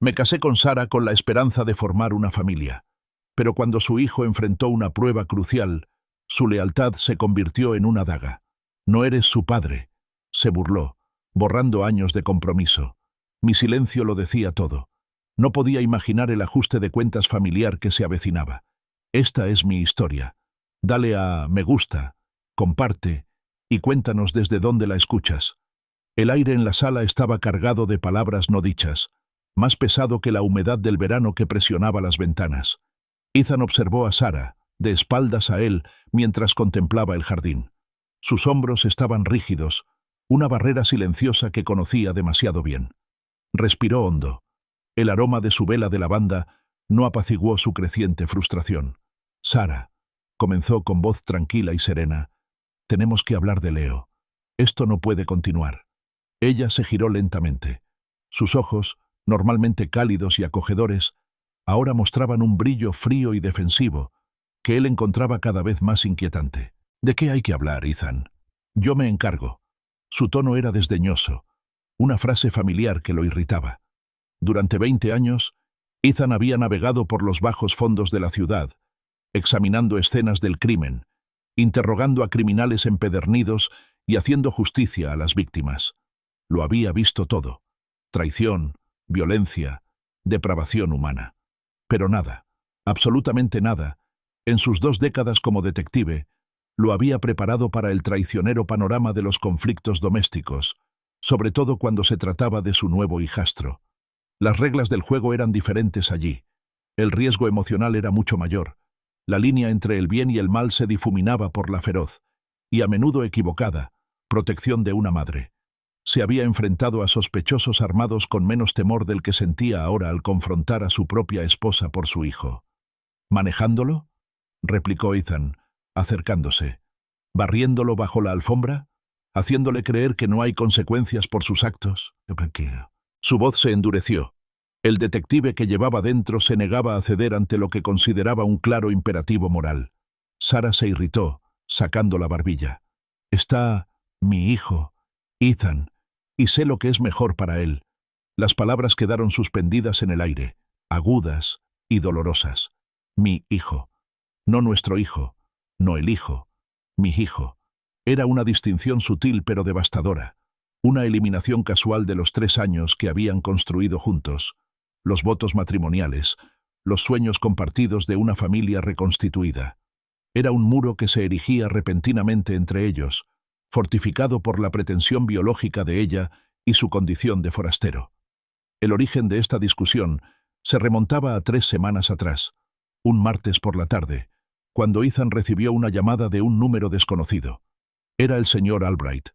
Me casé con Sara con la esperanza de formar una familia, pero cuando su hijo enfrentó una prueba crucial, su lealtad se convirtió en una daga. No eres su padre, se burló, borrando años de compromiso. Mi silencio lo decía todo. No podía imaginar el ajuste de cuentas familiar que se avecinaba. Esta es mi historia. Dale a me gusta, comparte y cuéntanos desde dónde la escuchas. El aire en la sala estaba cargado de palabras no dichas, más pesado que la humedad del verano que presionaba las ventanas. Ethan observó a Sara, de espaldas a él, mientras contemplaba el jardín. Sus hombros estaban rígidos, una barrera silenciosa que conocía demasiado bien. Respiró hondo. El aroma de su vela de lavanda no apaciguó su creciente frustración. Sara, comenzó con voz tranquila y serena, tenemos que hablar de Leo. Esto no puede continuar. Ella se giró lentamente. Sus ojos, normalmente cálidos y acogedores, ahora mostraban un brillo frío y defensivo, que él encontraba cada vez más inquietante. ¿De qué hay que hablar, Ethan? Yo me encargo. Su tono era desdeñoso, una frase familiar que lo irritaba. Durante 20 años, Ethan había navegado por los bajos fondos de la ciudad, examinando escenas del crimen, interrogando a criminales empedernidos y haciendo justicia a las víctimas. Lo había visto todo: traición, violencia, depravación humana. Pero nada, absolutamente nada, en sus 2 décadas como detective, lo había preparado para el traicionero panorama de los conflictos domésticos, sobre todo cuando se trataba de su nuevo hijastro. Las reglas del juego eran diferentes allí. El riesgo emocional era mucho mayor. La línea entre el bien y el mal se difuminaba por la feroz, y a menudo equivocada, protección de una madre. Se había enfrentado a sospechosos armados con menos temor del que sentía ahora al confrontar a su propia esposa por su hijo. ¿Manejándolo?, replicó Ethan, acercándose. ¿Barriéndolo bajo la alfombra? ¿Haciéndole creer que no hay consecuencias por sus actos? Su voz se endureció. El detective que llevaba dentro se negaba a ceder ante lo que consideraba un claro imperativo moral. Sara se irritó, sacando la barbilla. Está mi hijo, Ethan, y sé lo que es mejor para él. Las palabras quedaron suspendidas en el aire, agudas y dolorosas. Mi hijo. No nuestro hijo, no el hijo, mi hijo. Era una distinción sutil pero devastadora, una eliminación casual de los 3 años que habían construido juntos, los votos matrimoniales, los sueños compartidos de una familia reconstituida. Era un muro que se erigía repentinamente entre ellos, fortificado por la pretensión biológica de ella y su condición de forastero. El origen de esta discusión se remontaba a 3 semanas atrás, un martes por la tarde, cuando Ethan recibió una llamada de un número desconocido. Era el señor Albright,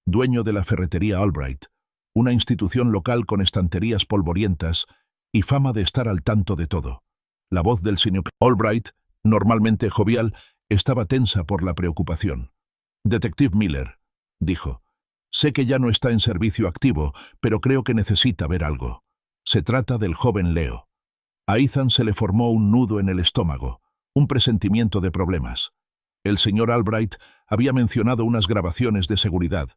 dueño de la ferretería Albright, una institución local con estanterías polvorientas y fama de estar al tanto de todo. La voz del señor Albright, normalmente jovial, estaba tensa por la preocupación. «Detective Miller», dijo, «sé que ya no está en servicio activo, pero creo que necesita ver algo. Se trata del joven Leo». A Ethan se le formó un nudo en el estómago, un presentimiento de problemas. El señor Albright había mencionado unas grabaciones de seguridad,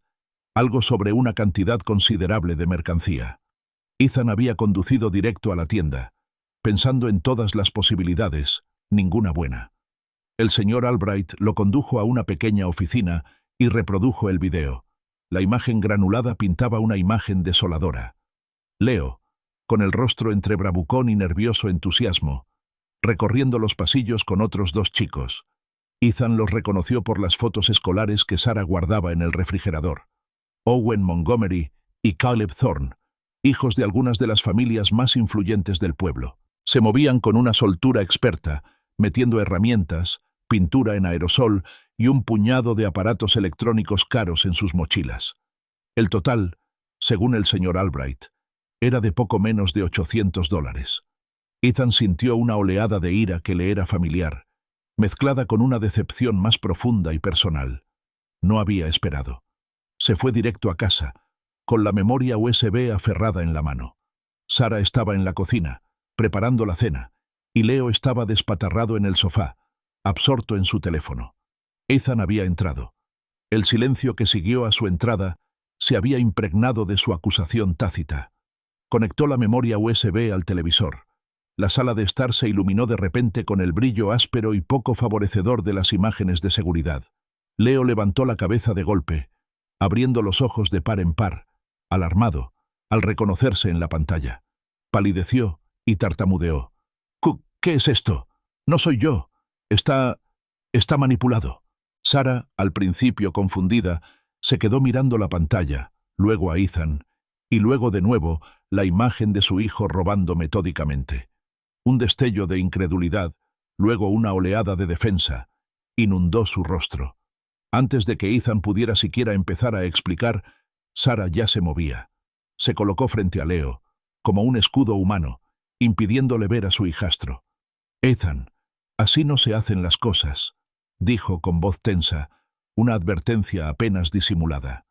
algo sobre una cantidad considerable de mercancía. Ethan había conducido directo a la tienda, pensando en todas las posibilidades, ninguna buena. El señor Albright lo condujo a una pequeña oficina y reprodujo el video. La imagen granulada pintaba una imagen desoladora. Leo, con el rostro entre bravucón y nervioso entusiasmo, recorriendo los pasillos con otros 2 chicos. Ethan los reconoció por las fotos escolares que Sara guardaba en el refrigerador. Owen Montgomery y Caleb Thorne, hijos de algunas de las familias más influyentes del pueblo. Se movían con una soltura experta, metiendo herramientas, pintura en aerosol y un puñado de aparatos electrónicos caros en sus mochilas. El total, según el señor Albright, era de poco menos de $800. Ethan sintió una oleada de ira que le era familiar, mezclada con una decepción más profunda y personal. No había esperado. Se fue directo a casa, con la memoria USB aferrada en la mano. Sara estaba en la cocina, preparando la cena, y Leo estaba despatarrado en el sofá, absorto en su teléfono. Ethan había entrado. El silencio que siguió a su entrada se había impregnado de su acusación tácita. Conectó la memoria USB al televisor. La sala de estar se iluminó de repente con el brillo áspero y poco favorecedor de las imágenes de seguridad. Leo levantó la cabeza de golpe, abriendo los ojos de par en par, alarmado, al reconocerse en la pantalla. Palideció y tartamudeó. ¿Qué es esto? No soy yo. Está manipulado. Sara, al principio confundida, se quedó mirando la pantalla, luego a Ethan, y luego de nuevo la imagen de su hijo robando metódicamente. Un destello de incredulidad, luego una oleada de defensa, inundó su rostro. Antes de que Ethan pudiera siquiera empezar a explicar, Sara ya se movía. Se colocó frente a Leo, como un escudo humano, impidiéndole ver a su hijastro. «Ethan, así no se hacen las cosas», dijo con voz tensa, una advertencia apenas disimulada.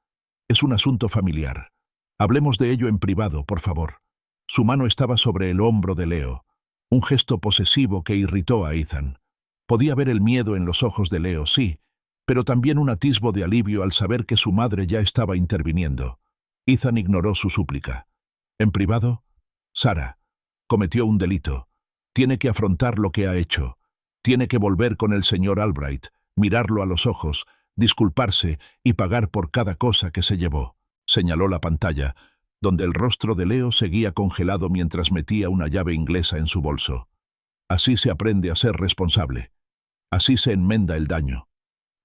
«Es un asunto familiar. Hablemos de ello en privado, por favor». Su mano estaba sobre el hombro de Leo, un gesto posesivo que irritó a Ethan. Podía ver el miedo en los ojos de Leo, sí, pero también un atisbo de alivio al saber que su madre ya estaba interviniendo. Ethan ignoró su súplica. «¿En privado? Sara, cometió un delito. Tiene que afrontar lo que ha hecho. Tiene que volver con el señor Albright, mirarlo a los ojos, disculparse y pagar por cada cosa que se llevó», señaló la pantalla, donde el rostro de Leo seguía congelado mientras metía una llave inglesa en su bolso. «Así se aprende a ser responsable. Así se enmenda el daño».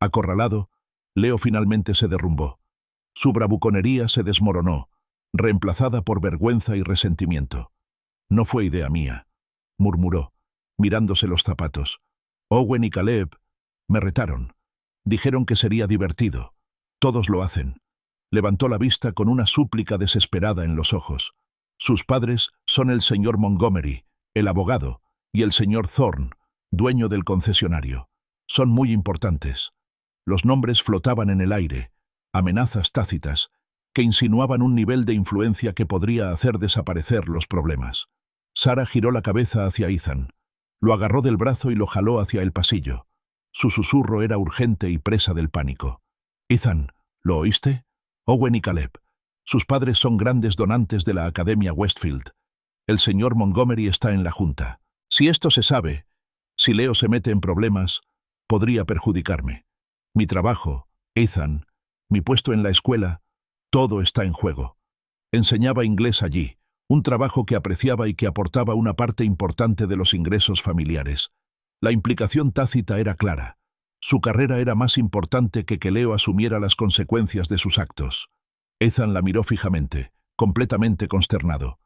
Acorralado, Leo finalmente se derrumbó. Su bravuconería se desmoronó, reemplazada por vergüenza y resentimiento. «No fue idea mía», murmuró, mirándose los zapatos. «Owen y Caleb me retaron. Dijeron que sería divertido. Todos lo hacen». Levantó la vista con una súplica desesperada en los ojos. Sus padres son el señor Montgomery, el abogado, y el señor Thorne, dueño del concesionario. Son muy importantes. Los nombres flotaban en el aire, amenazas tácitas, que insinuaban un nivel de influencia que podría hacer desaparecer los problemas. Sara giró la cabeza hacia Ethan. Lo agarró del brazo y lo jaló hacia el pasillo. Su susurro era urgente y presa del pánico. «Ethan, ¿lo oíste? Owen y Caleb. Sus padres son grandes donantes de la Academia Westfield. El señor Montgomery está en la junta. Si esto se sabe, si Leo se mete en problemas, podría perjudicarme. Mi trabajo, Ethan, mi puesto en la escuela, todo está en juego». Enseñaba inglés allí, un trabajo que apreciaba y que aportaba una parte importante de los ingresos familiares. La implicación tácita era clara. Su carrera era más importante que Leo asumiera las consecuencias de sus actos. Ethan la miró fijamente, completamente consternado.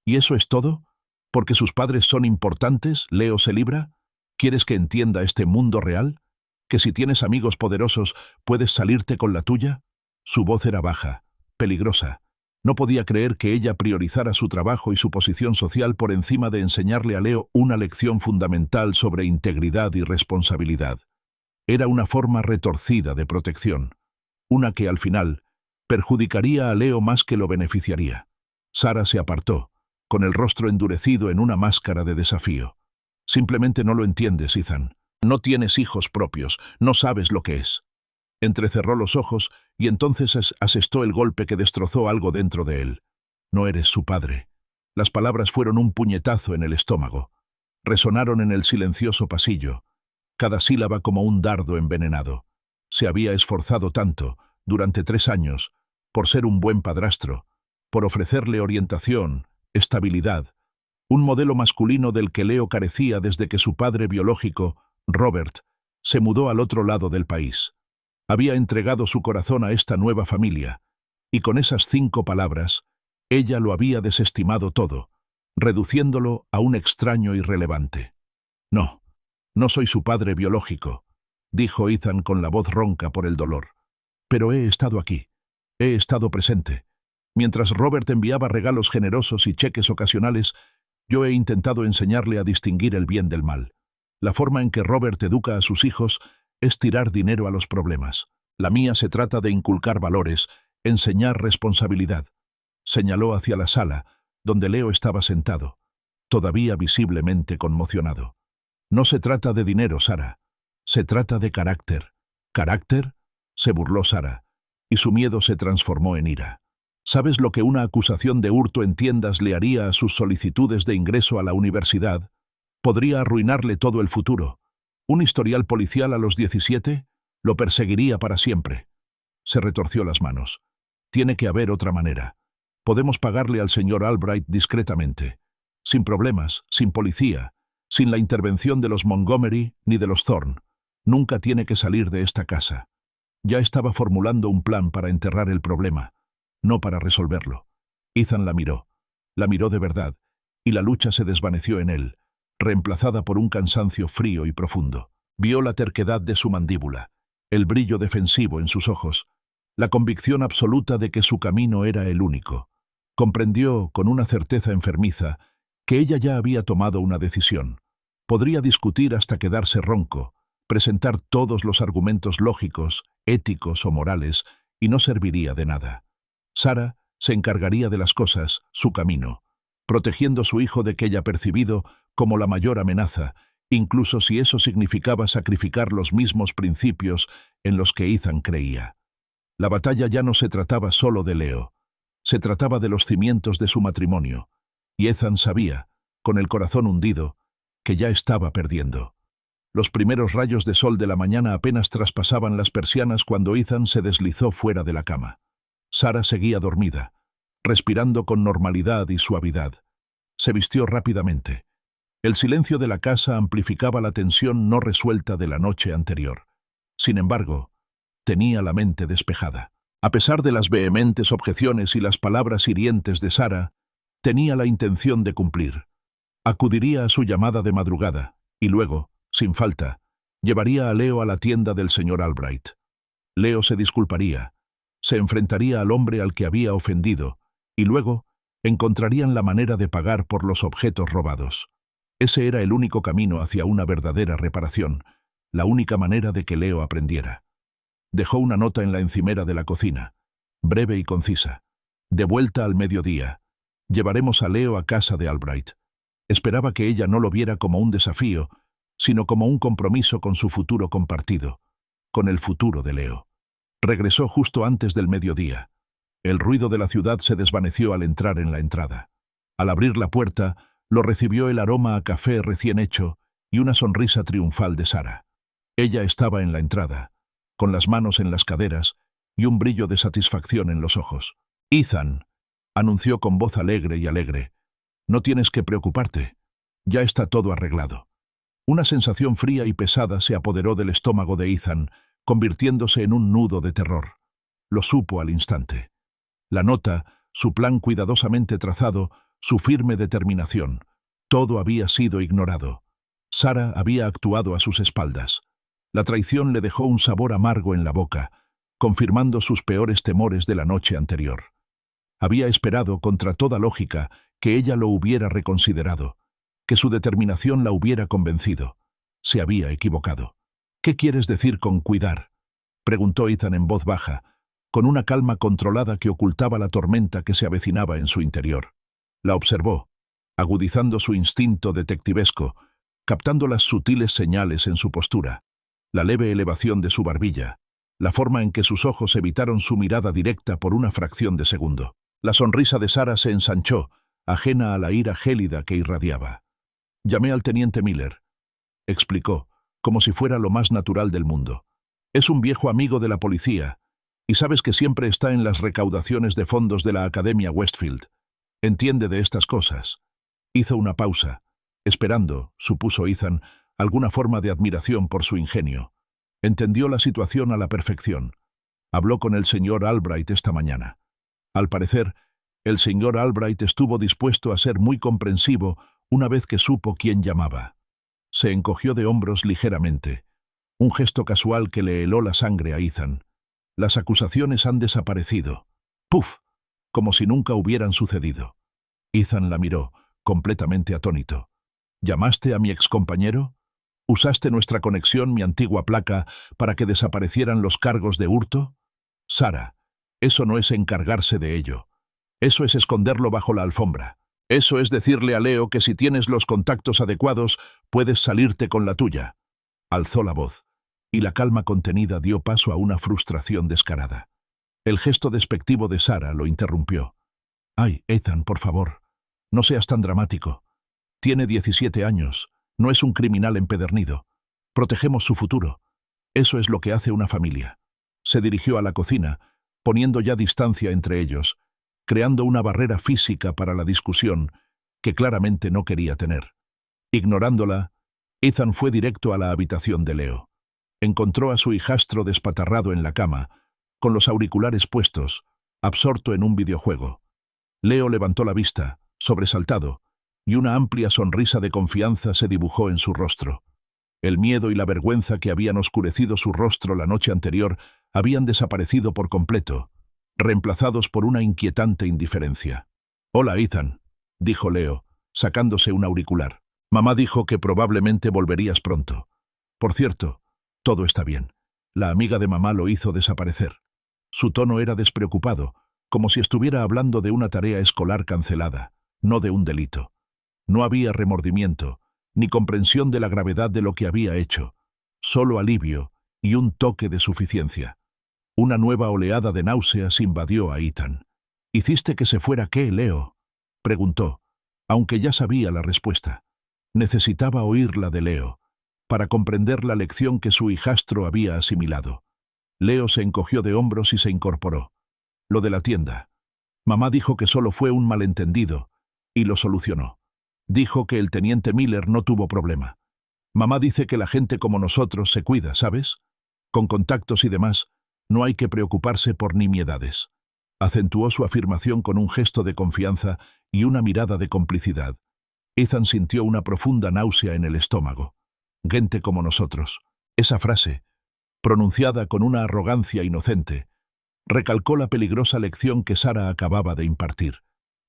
«¿Y eso es todo? ¿Porque sus padres son importantes, Leo se libra? ¿Quieres que entienda este mundo real? ¿Que si tienes amigos poderosos puedes salirte con la tuya?» Su voz era baja, peligrosa. No podía creer que ella priorizara su trabajo y su posición social por encima de enseñarle a Leo una lección fundamental sobre integridad y responsabilidad. Era una forma retorcida de protección, una que al final perjudicaría a Leo más que lo beneficiaría. Sara se apartó, con el rostro endurecido en una máscara de desafío. «Simplemente no lo entiendes, Ethan. No tienes hijos propios, no sabes lo que es». Entrecerró los ojos y entonces asestó el golpe que destrozó algo dentro de él. «No eres su padre». Las palabras fueron un puñetazo en el estómago. Resonaron en el silencioso pasillo, cada sílaba como un dardo envenenado. Se había esforzado tanto, durante 3 años, por ser un buen padrastro, por ofrecerle orientación, estabilidad, un modelo masculino del que Leo carecía desde que su padre biológico, Robert, se mudó al otro lado del país. Había entregado su corazón a esta nueva familia, y con esas 5 palabras, ella lo había desestimado todo, reduciéndolo a un extraño irrelevante. «No, no soy su padre biológico», dijo Ethan con la voz ronca por el dolor. «Pero he estado aquí, he estado presente. Mientras Robert enviaba regalos generosos y cheques ocasionales, yo he intentado enseñarle a distinguir el bien del mal. La forma en que Robert educa a sus hijos es tirar dinero a los problemas. La mía se trata de inculcar valores, enseñar responsabilidad». Señaló hacia la sala, donde Leo estaba sentado, todavía visiblemente conmocionado. «No se trata de dinero, Sara. Se trata de carácter». «¿Carácter?», se burló Sara, y su miedo se transformó en ira. ¿Sabes lo que una acusación de hurto en tiendas le haría a sus solicitudes de ingreso a la universidad? Podría arruinarle todo el futuro. Un historial policial a los 17 lo perseguiría para siempre. Se retorció las manos. Tiene que haber otra manera. Podemos pagarle al señor Albright discretamente. Sin problemas, sin policía, sin la intervención de los Montgomery ni de los Thorne. Nunca tiene que salir de esta casa. Ya estaba formulando un plan para enterrar el problema, no para resolverlo. Ethan la miró de verdad, y la lucha se desvaneció en él, reemplazada por un cansancio frío y profundo. Vio la terquedad de su mandíbula, el brillo defensivo en sus ojos, la convicción absoluta de que su camino era el único. Comprendió, con una certeza enfermiza, que ella ya había tomado una decisión. Podría discutir hasta quedarse ronco, presentar todos los argumentos lógicos, éticos o morales, y no serviría de nada. Sarah se encargaría de las cosas, su camino, protegiendo a su hijo de que ella percibido como la mayor amenaza, incluso si eso significaba sacrificar los mismos principios en los que Ethan creía. La batalla ya no se trataba solo de Leo, se trataba de los cimientos de su matrimonio, y Ethan sabía, con el corazón hundido, que ya estaba perdiendo. Los primeros rayos de sol de la mañana apenas traspasaban las persianas cuando Ethan se deslizó fuera de la cama. Sarah seguía dormida, respirando con normalidad y suavidad. Se vistió rápidamente. El silencio de la casa amplificaba la tensión no resuelta de la noche anterior. Sin embargo, tenía la mente despejada. A pesar de las vehementes objeciones y las palabras hirientes de Sarah, tenía la intención de cumplir. Acudiría a su llamada de madrugada, y luego, sin falta, llevaría a Leo a la tienda del señor Albright. Leo se disculparía, se enfrentaría al hombre al que había ofendido, y luego encontrarían la manera de pagar por los objetos robados. Ese era el único camino hacia una verdadera reparación, la única manera de que Leo aprendiera. Dejó una nota en la encimera de la cocina, breve y concisa. De vuelta al mediodía. Llevaremos a Leo a casa de Albright. Esperaba que ella no lo viera como un desafío, sino como un compromiso con su futuro compartido, con el futuro de Leo. Regresó justo antes del mediodía. El ruido de la ciudad se desvaneció al entrar en la entrada. Al abrir la puerta, lo recibió el aroma a café recién hecho y una sonrisa triunfal de Sarah. Ella estaba en la entrada, con las manos en las caderas y un brillo de satisfacción en los ojos. «Ethan», anunció con voz alegre, «no tienes que preocuparte. Ya está todo arreglado». Una sensación fría y pesada se apoderó del estómago de Ethan, convirtiéndose en un nudo de terror. Lo supo al instante. La nota, su plan cuidadosamente trazado, su firme determinación. Todo había sido ignorado. Sarah había actuado a sus espaldas. La traición le dejó un sabor amargo en la boca, confirmando sus peores temores de la noche anterior. Había esperado, contra toda lógica, que ella lo hubiera reconsiderado, que su determinación la hubiera convencido. Se había equivocado. «¿Qué quieres decir con cuidar?», preguntó Ethan en voz baja, con una calma controlada que ocultaba la tormenta que se avecinaba en su interior. La observó, agudizando su instinto detectivesco, captando las sutiles señales en su postura, la leve elevación de su barbilla, la forma en que sus ojos evitaron su mirada directa por una fracción de segundo. La sonrisa de Sarah se ensanchó, ajena a la ira gélida que irradiaba. «Llamé al teniente Miller», explicó, como si fuera lo más natural del mundo. «Es un viejo amigo de la policía, y sabes que siempre está en las recaudaciones de fondos de la Academia Westfield. Entiende de estas cosas». Hizo una pausa, esperando, supuso Ethan, alguna forma de admiración por su ingenio. Entendió la situación a la perfección. Habló con el señor Albright esta mañana. Al parecer, el señor Albright estuvo dispuesto a ser muy comprensivo una vez que supo quién llamaba. Se encogió de hombros ligeramente, un gesto casual que le heló la sangre a Ethan. Las acusaciones han desaparecido. ¡Puf!, como si nunca hubieran sucedido. Ethan la miró, completamente atónito. «¿Llamaste a mi excompañero? ¿Usaste nuestra conexión, mi antigua placa, para que desaparecieran los cargos de hurto?» «Sarah, eso no es encargarse de ello. Eso es esconderlo bajo la alfombra. Eso es decirle a Leo que si tienes los contactos adecuados, puedes salirte con la tuya». Alzó la voz, y la calma contenida dio paso a una frustración descarada. El gesto despectivo de Sara lo interrumpió. «Ay, Ethan, por favor, no seas tan dramático. Tiene 17 años, no es un criminal empedernido. Protegemos su futuro. Eso es lo que hace una familia». Se dirigió a la cocina, poniendo ya distancia entre ellos, creando una barrera física para la discusión que claramente no quería tener. Ignorándola, Ethan fue directo a la habitación de Leo. Encontró a su hijastro despatarrado en la cama, con los auriculares puestos, absorto en un videojuego. Leo levantó la vista, sobresaltado, y una amplia sonrisa de confianza se dibujó en su rostro. El miedo y la vergüenza que habían oscurecido su rostro la noche anterior habían desaparecido por completo, reemplazados por una inquietante indiferencia. «Hola, Ethan», dijo Leo, sacándose un auricular. «Mamá dijo que probablemente volverías pronto. Por cierto, todo está bien. La amiga de mamá lo hizo desaparecer». Su tono era despreocupado, como si estuviera hablando de una tarea escolar cancelada, no de un delito. No había remordimiento, ni comprensión de la gravedad de lo que había hecho, solo alivio y un toque de suficiencia. Una nueva oleada de náuseas invadió a Ethan. «¿Hiciste que se fuera qué, Leo?», preguntó, aunque ya sabía la respuesta. Necesitaba oírla de Leo, para comprender la lección que su hijastro había asimilado. Leo se encogió de hombros y se incorporó. «Lo de la tienda. Mamá dijo que solo fue un malentendido, y lo solucionó. Dijo que el teniente Miller no tuvo problema. Mamá dice que la gente como nosotros se cuida, ¿sabes? Con contactos y demás, no hay que preocuparse por nimiedades». Acentuó su afirmación con un gesto de confianza y una mirada de complicidad. Ethan sintió una profunda náusea en el estómago. «Gente como nosotros». Esa frase, pronunciada con una arrogancia inocente, recalcó la peligrosa lección que Sara acababa de impartir.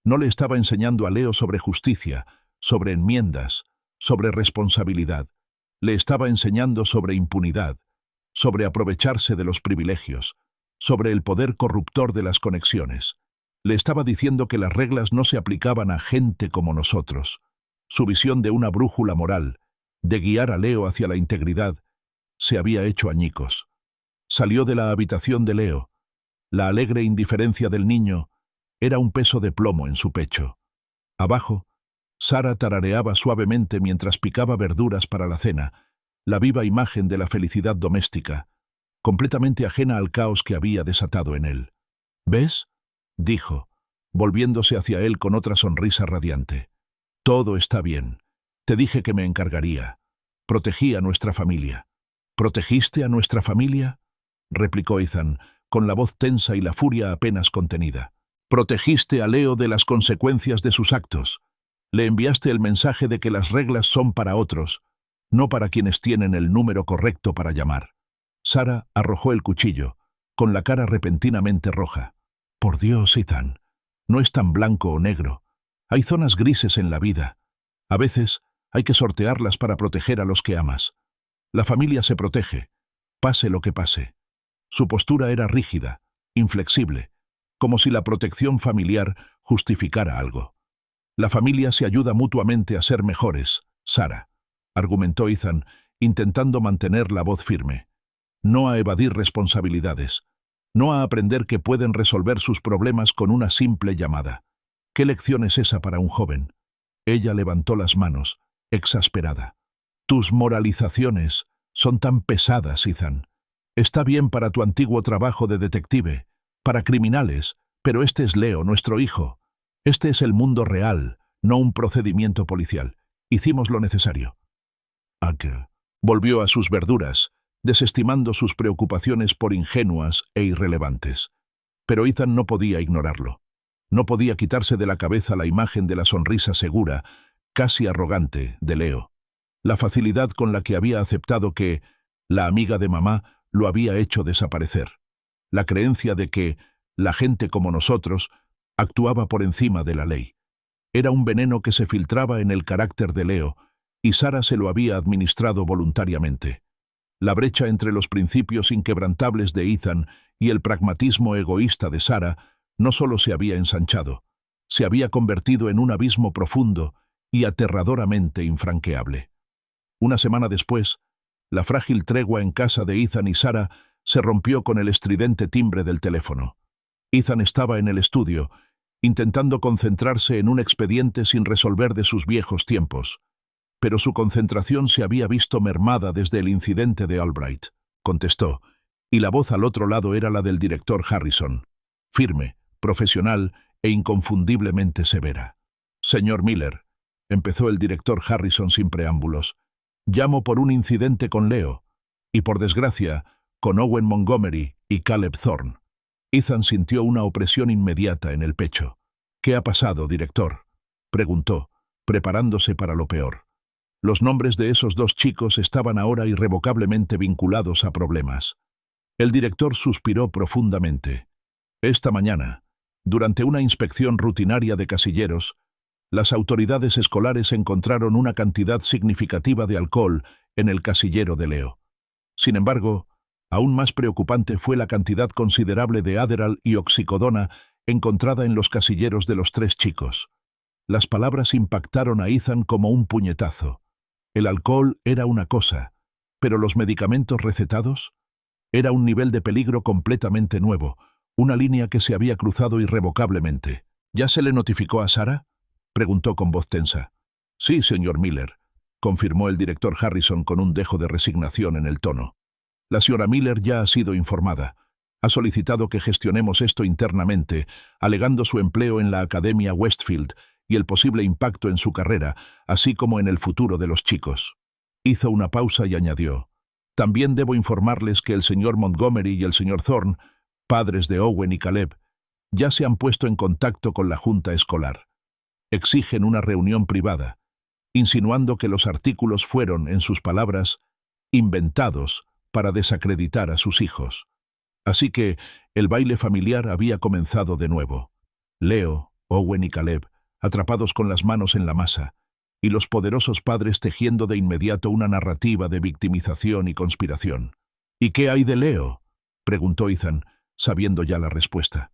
No le estaba enseñando a Leo sobre justicia, sobre enmiendas, sobre responsabilidad. Le estaba enseñando sobre impunidad, sobre aprovecharse de los privilegios, sobre el poder corruptor de las conexiones. Le estaba diciendo que las reglas no se aplicaban a gente como nosotros. Su visión de una brújula moral, de guiar a Leo hacia la integridad, se había hecho añicos. Salió de la habitación de Leo. La alegre indiferencia del niño era un peso de plomo en su pecho. Abajo, Sara tarareaba suavemente mientras picaba verduras para la cena, la viva imagen de la felicidad doméstica, completamente ajena al caos que había desatado en él. «¿Ves?», dijo, volviéndose hacia él con otra sonrisa radiante. «Todo está bien. Te dije que me encargaría. Protegí a nuestra familia». «¿Protegiste a nuestra familia?», replicó Ethan, con la voz tensa y la furia apenas contenida. «Protegiste a Leo de las consecuencias de sus actos. Le enviaste el mensaje de que las reglas son para otros, no para quienes tienen el número correcto para llamar». Sara arrojó el cuchillo, con la cara repentinamente roja. «Por Dios, Ethan, no es tan blanco o negro. Hay zonas grises en la vida. A veces hay que sortearlas para proteger a los que amas. La familia se protege, pase lo que pase». Su postura era rígida, inflexible, como si la protección familiar justificara algo. «La familia se ayuda mutuamente a ser mejores, Sara», argumentó Ethan, intentando mantener la voz firme. «No a evadir responsabilidades, no a aprender que pueden resolver sus problemas con una simple llamada. ¿Qué lección es esa para un joven?». Ella levantó las manos, exasperada. «Tus moralizaciones son tan pesadas, Ethan. Está bien para tu antiguo trabajo de detective, para criminales, pero este es Leo, nuestro hijo. Este es el mundo real, no un procedimiento policial. Hicimos lo necesario». Acker volvió a sus verduras, desestimando sus preocupaciones por ingenuas e irrelevantes. Pero Ethan no podía ignorarlo. No podía quitarse de la cabeza la imagen de la sonrisa segura, casi arrogante, de Leo. La facilidad con la que había aceptado que la amiga de mamá lo había hecho desaparecer. La creencia de que la gente como nosotros actuaba por encima de la ley. Era un veneno que se filtraba en el carácter de Leo, y Sara se lo había administrado voluntariamente. La brecha entre los principios inquebrantables de Ethan y el pragmatismo egoísta de Sara no solo se había ensanchado, se había convertido en un abismo profundo y aterradoramente infranqueable. Una semana después, la frágil tregua en casa de Ethan y Sara se rompió con el estridente timbre del teléfono. Ethan estaba en el estudio, intentando concentrarse en un expediente sin resolver de sus viejos tiempos. Pero su concentración se había visto mermada desde el incidente de Albright, contestó, y la voz al otro lado era la del director Harrison, firme, profesional e inconfundiblemente severa. Señor Miller, empezó el director Harrison sin preámbulos, llamo por un incidente con Leo, y por desgracia, con Owen Montgomery y Caleb Thorne. Ethan sintió una opresión inmediata en el pecho. ¿Qué ha pasado, director?, preguntó, preparándose para lo peor. Los nombres de esos dos chicos estaban ahora irrevocablemente vinculados a problemas. El director suspiró profundamente. Esta mañana, durante una inspección rutinaria de casilleros, las autoridades escolares encontraron una cantidad significativa de alcohol en el casillero de Leo. Sin embargo, aún más preocupante fue la cantidad considerable de Adderall y oxicodona encontrada en los casilleros de los tres chicos. Las palabras impactaron a Ethan como un puñetazo. El alcohol era una cosa, pero los medicamentos recetados era un nivel de peligro completamente nuevo, una línea que se había cruzado irrevocablemente. ¿Ya se le notificó a Sarah?, preguntó con voz tensa. Sí, señor Miller, confirmó el director Harrison con un dejo de resignación en el tono. La señora Miller ya ha sido informada. Ha solicitado que gestionemos esto internamente, alegando su empleo en la Academia Westfield y el posible impacto en su carrera, así como en el futuro de los chicos. Hizo una pausa y añadió, también debo informarles que el señor Montgomery y el señor Thorne, padres de Owen y Caleb, ya se han puesto en contacto con la junta escolar. Exigen una reunión privada, insinuando que los artículos fueron, en sus palabras, inventados para desacreditar a sus hijos. Así que el baile familiar había comenzado de nuevo. Leo, Owen y Caleb, atrapados con las manos en la masa, y los poderosos padres tejiendo de inmediato una narrativa de victimización y conspiración. ¿Y qué hay de Leo?, preguntó Ethan, sabiendo ya la respuesta.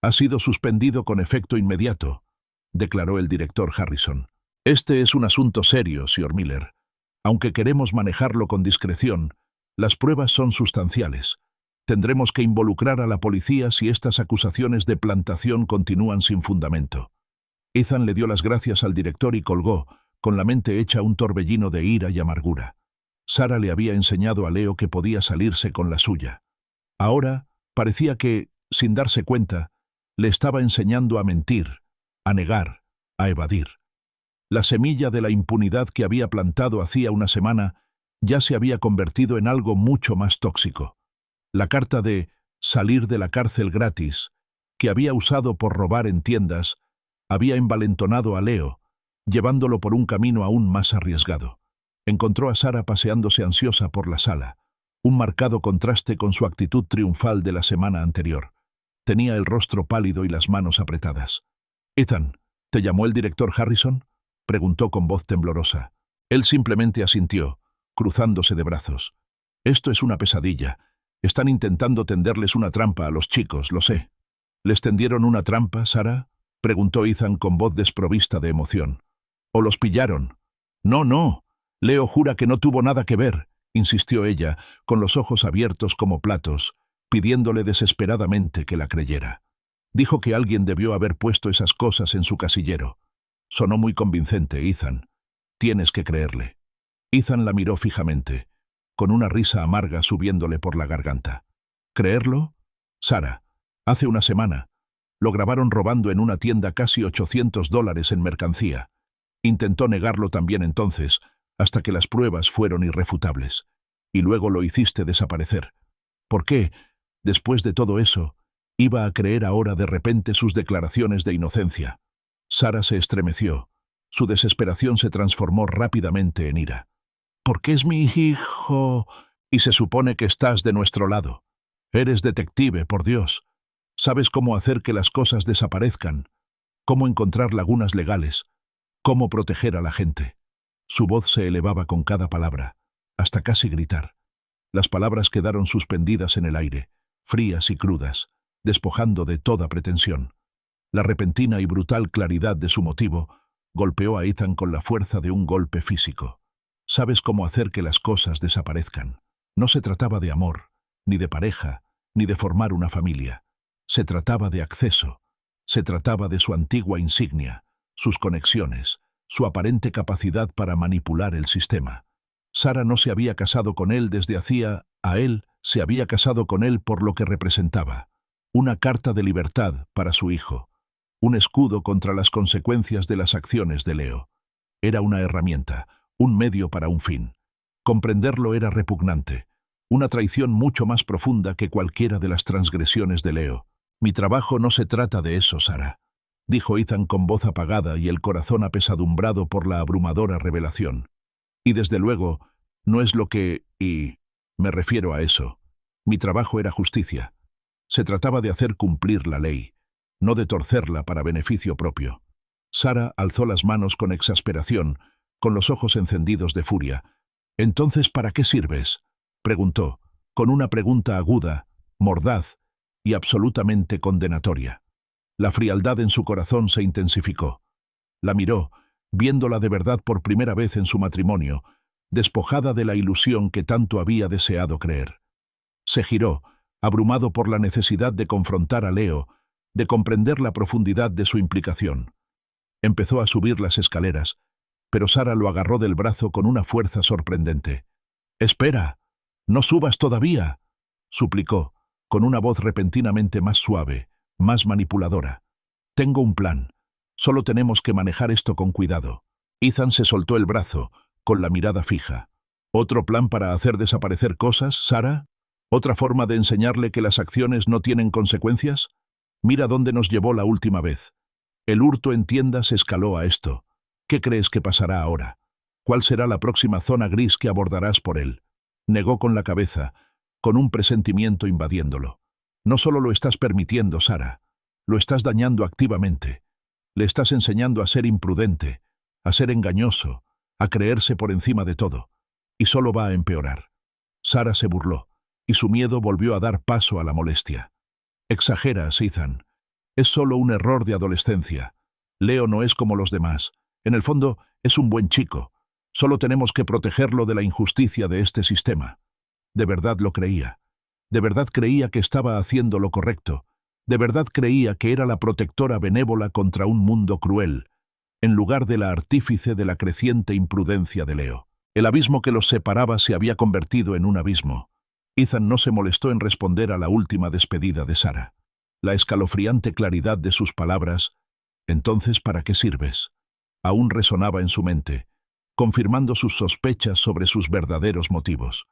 Ha sido suspendido con efecto inmediato, declaró el director Harrison. Este es un asunto serio, señor Miller. Aunque queremos manejarlo con discreción, las pruebas son sustanciales. Tendremos que involucrar a la policía si estas acusaciones de plantación continúan sin fundamento. Ethan le dio las gracias al director y colgó, con la mente hecha un torbellino de ira y amargura. Sarah le había enseñado a Leo que podía salirse con la suya. Ahora parecía que, sin darse cuenta, le estaba enseñando a mentir, a negar, a evadir. La semilla de la impunidad que había plantado hacía una semana ya se había convertido en algo mucho más tóxico. La carta de salir de la cárcel gratis, que había usado por robar en tiendas, había envalentonado a Leo, llevándolo por un camino aún más arriesgado. Encontró a Sarah paseándose ansiosa por la sala, un marcado contraste con su actitud triunfal de la semana anterior. Tenía el rostro pálido y las manos apretadas. «Ethan, ¿te llamó el director Harrison?», preguntó con voz temblorosa. Él simplemente asintió, cruzándose de brazos. «Esto es una pesadilla. Están intentando tenderles una trampa a los chicos, lo sé». «¿Les tendieron una trampa, Sarah?», preguntó Ethan con voz desprovista de emoción. «¿O los pillaron?». «No, no. Leo jura que no tuvo nada que ver», insistió ella, con los ojos abiertos como platos, pidiéndole desesperadamente que la creyera. Dijo que alguien debió haber puesto esas cosas en su casillero. Sonó muy convincente, Ethan. Tienes que creerle. Ethan la miró fijamente, con una risa amarga subiéndole por la garganta. ¿Creerlo? Sarah, hace una semana, lo grabaron robando en una tienda casi $800 en mercancía. Intentó negarlo también entonces, hasta que las pruebas fueron irrefutables. Y luego lo hiciste desaparecer. ¿Por qué, después de todo eso, iba a creer ahora de repente sus declaraciones de inocencia? Sarah se estremeció. Su desesperación se transformó rápidamente en ira. «Porque es mi hijo, y se supone que estás de nuestro lado. Eres detective, por Dios. Sabes cómo hacer que las cosas desaparezcan, cómo encontrar lagunas legales, cómo proteger a la gente». Su voz se elevaba con cada palabra, hasta casi gritar. Las palabras quedaron suspendidas en el aire, frías y crudas, despojando de toda pretensión. La repentina y brutal claridad de su motivo golpeó a Ethan con la fuerza de un golpe físico. Sabes cómo hacer que las cosas desaparezcan. No se trataba de amor, ni de pareja, ni de formar una familia. Se trataba de acceso. Se trataba de su antigua insignia, sus conexiones, su aparente capacidad para manipular el sistema. Sara no se había casado con él desde hacía, a él se había casado con él por lo que representaba. Una carta de libertad para su hijo. Un escudo contra las consecuencias de las acciones de Leo. Era una herramienta, un medio para un fin. Comprenderlo era repugnante. Una traición mucho más profunda que cualquiera de las transgresiones de Leo. «Mi trabajo no se trata de eso, Sara», dijo Ethan con voz apagada y el corazón apesadumbrado por la abrumadora revelación. «Y desde luego, no es lo que... y... me refiero a eso. Mi trabajo era justicia. Se trataba de hacer cumplir la ley, no de torcerla para beneficio propio». Sara alzó las manos con exasperación, con los ojos encendidos de furia. «¿Entonces para qué sirves?», preguntó, con una pregunta aguda, mordaz y absolutamente condenatoria. La frialdad en su corazón se intensificó. La miró, viéndola de verdad por primera vez en su matrimonio, despojada de la ilusión que tanto había deseado creer. Se giró, abrumado por la necesidad de confrontar a Leo, de comprender la profundidad de su implicación. Empezó a subir las escaleras, pero Sara lo agarró del brazo con una fuerza sorprendente. «¡Espera! ¡No subas todavía!», suplicó, con una voz repentinamente más suave, más manipuladora. «Tengo un plan. Solo tenemos que manejar esto con cuidado». Ethan se soltó el brazo, con la mirada fija. «¿Otro plan para hacer desaparecer cosas, Sara? ¿Otra forma de enseñarle que las acciones no tienen consecuencias? Mira dónde nos llevó la última vez. El hurto en tiendas escaló a esto. ¿Qué crees que pasará ahora? ¿Cuál será la próxima zona gris que abordarás por él?». Negó con la cabeza, con un presentimiento invadiéndolo. «No solo lo estás permitiendo, Sara, lo estás dañando activamente. Le estás enseñando a ser imprudente, a ser engañoso, a creerse por encima de todo. Y solo va a empeorar». Sara se burló, y su miedo volvió a dar paso a la molestia. «Exageras, Ethan. Es solo un error de adolescencia. Leo no es como los demás. En el fondo, es un buen chico. Solo tenemos que protegerlo de la injusticia de este sistema». De verdad lo creía. De verdad creía que estaba haciendo lo correcto. De verdad creía que era la protectora benévola contra un mundo cruel, en lugar de la artífice de la creciente imprudencia de Leo. El abismo que los separaba se había convertido en un abismo. Ethan no se molestó en responder a la última despedida de Sara. La escalofriante claridad de sus palabras, «¿Entonces para qué sirves?», aún resonaba en su mente, confirmando sus sospechas sobre sus verdaderos motivos.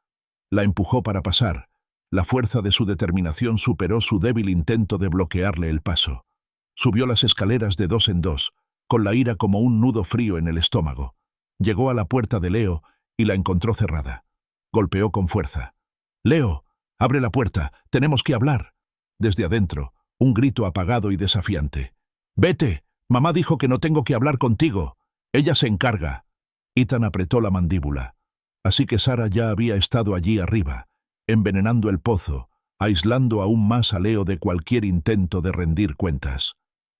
La empujó para pasar. La fuerza de su determinación superó su débil intento de bloquearle el paso. Subió las escaleras de dos en dos, con la ira como un nudo frío en el estómago. Llegó a la puerta de Leo y la encontró cerrada. Golpeó con fuerza. «Leo, abre la puerta, tenemos que hablar». Desde adentro, un grito apagado y desafiante. «¡Vete! Mamá dijo que no tengo que hablar contigo. Ella se encarga». Ethan apretó la mandíbula. Así que Sara ya había estado allí arriba, envenenando el pozo, aislando aún más a Leo de cualquier intento de rendir cuentas.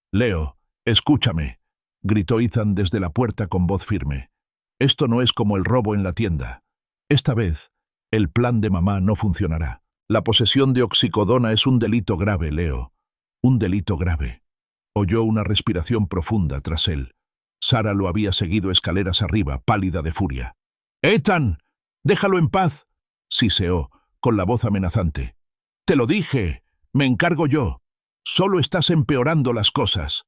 «Leo, escúchame», gritó Ethan desde la puerta con voz firme. «Esto no es como el robo en la tienda. Esta vez, el plan de mamá no funcionará. La posesión de oxicodona es un delito grave, Leo. Un delito grave». Oyó una respiración profunda tras él. Sara lo había seguido escaleras arriba, pálida de furia. «¡Ethan! ¡Déjalo en paz!», siseó, con la voz amenazante. «Te lo dije. Me encargo yo. Solo estás empeorando las cosas».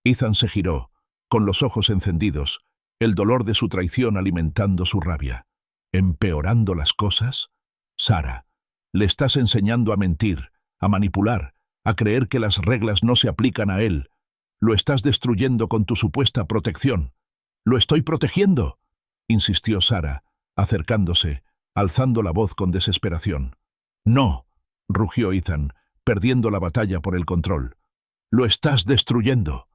Ethan se giró, con los ojos encendidos, el dolor de su traición alimentando su rabia. ¿Empeorando las cosas? Sara, le estás enseñando a mentir, a manipular, a creer que las reglas no se aplican a él. Lo estás destruyendo con tu supuesta protección. «Lo estoy protegiendo», insistió Sara, acercándose, alzando la voz con desesperación. «No», rugió Ethan, perdiendo la batalla por el control. «Lo estás destruyendo».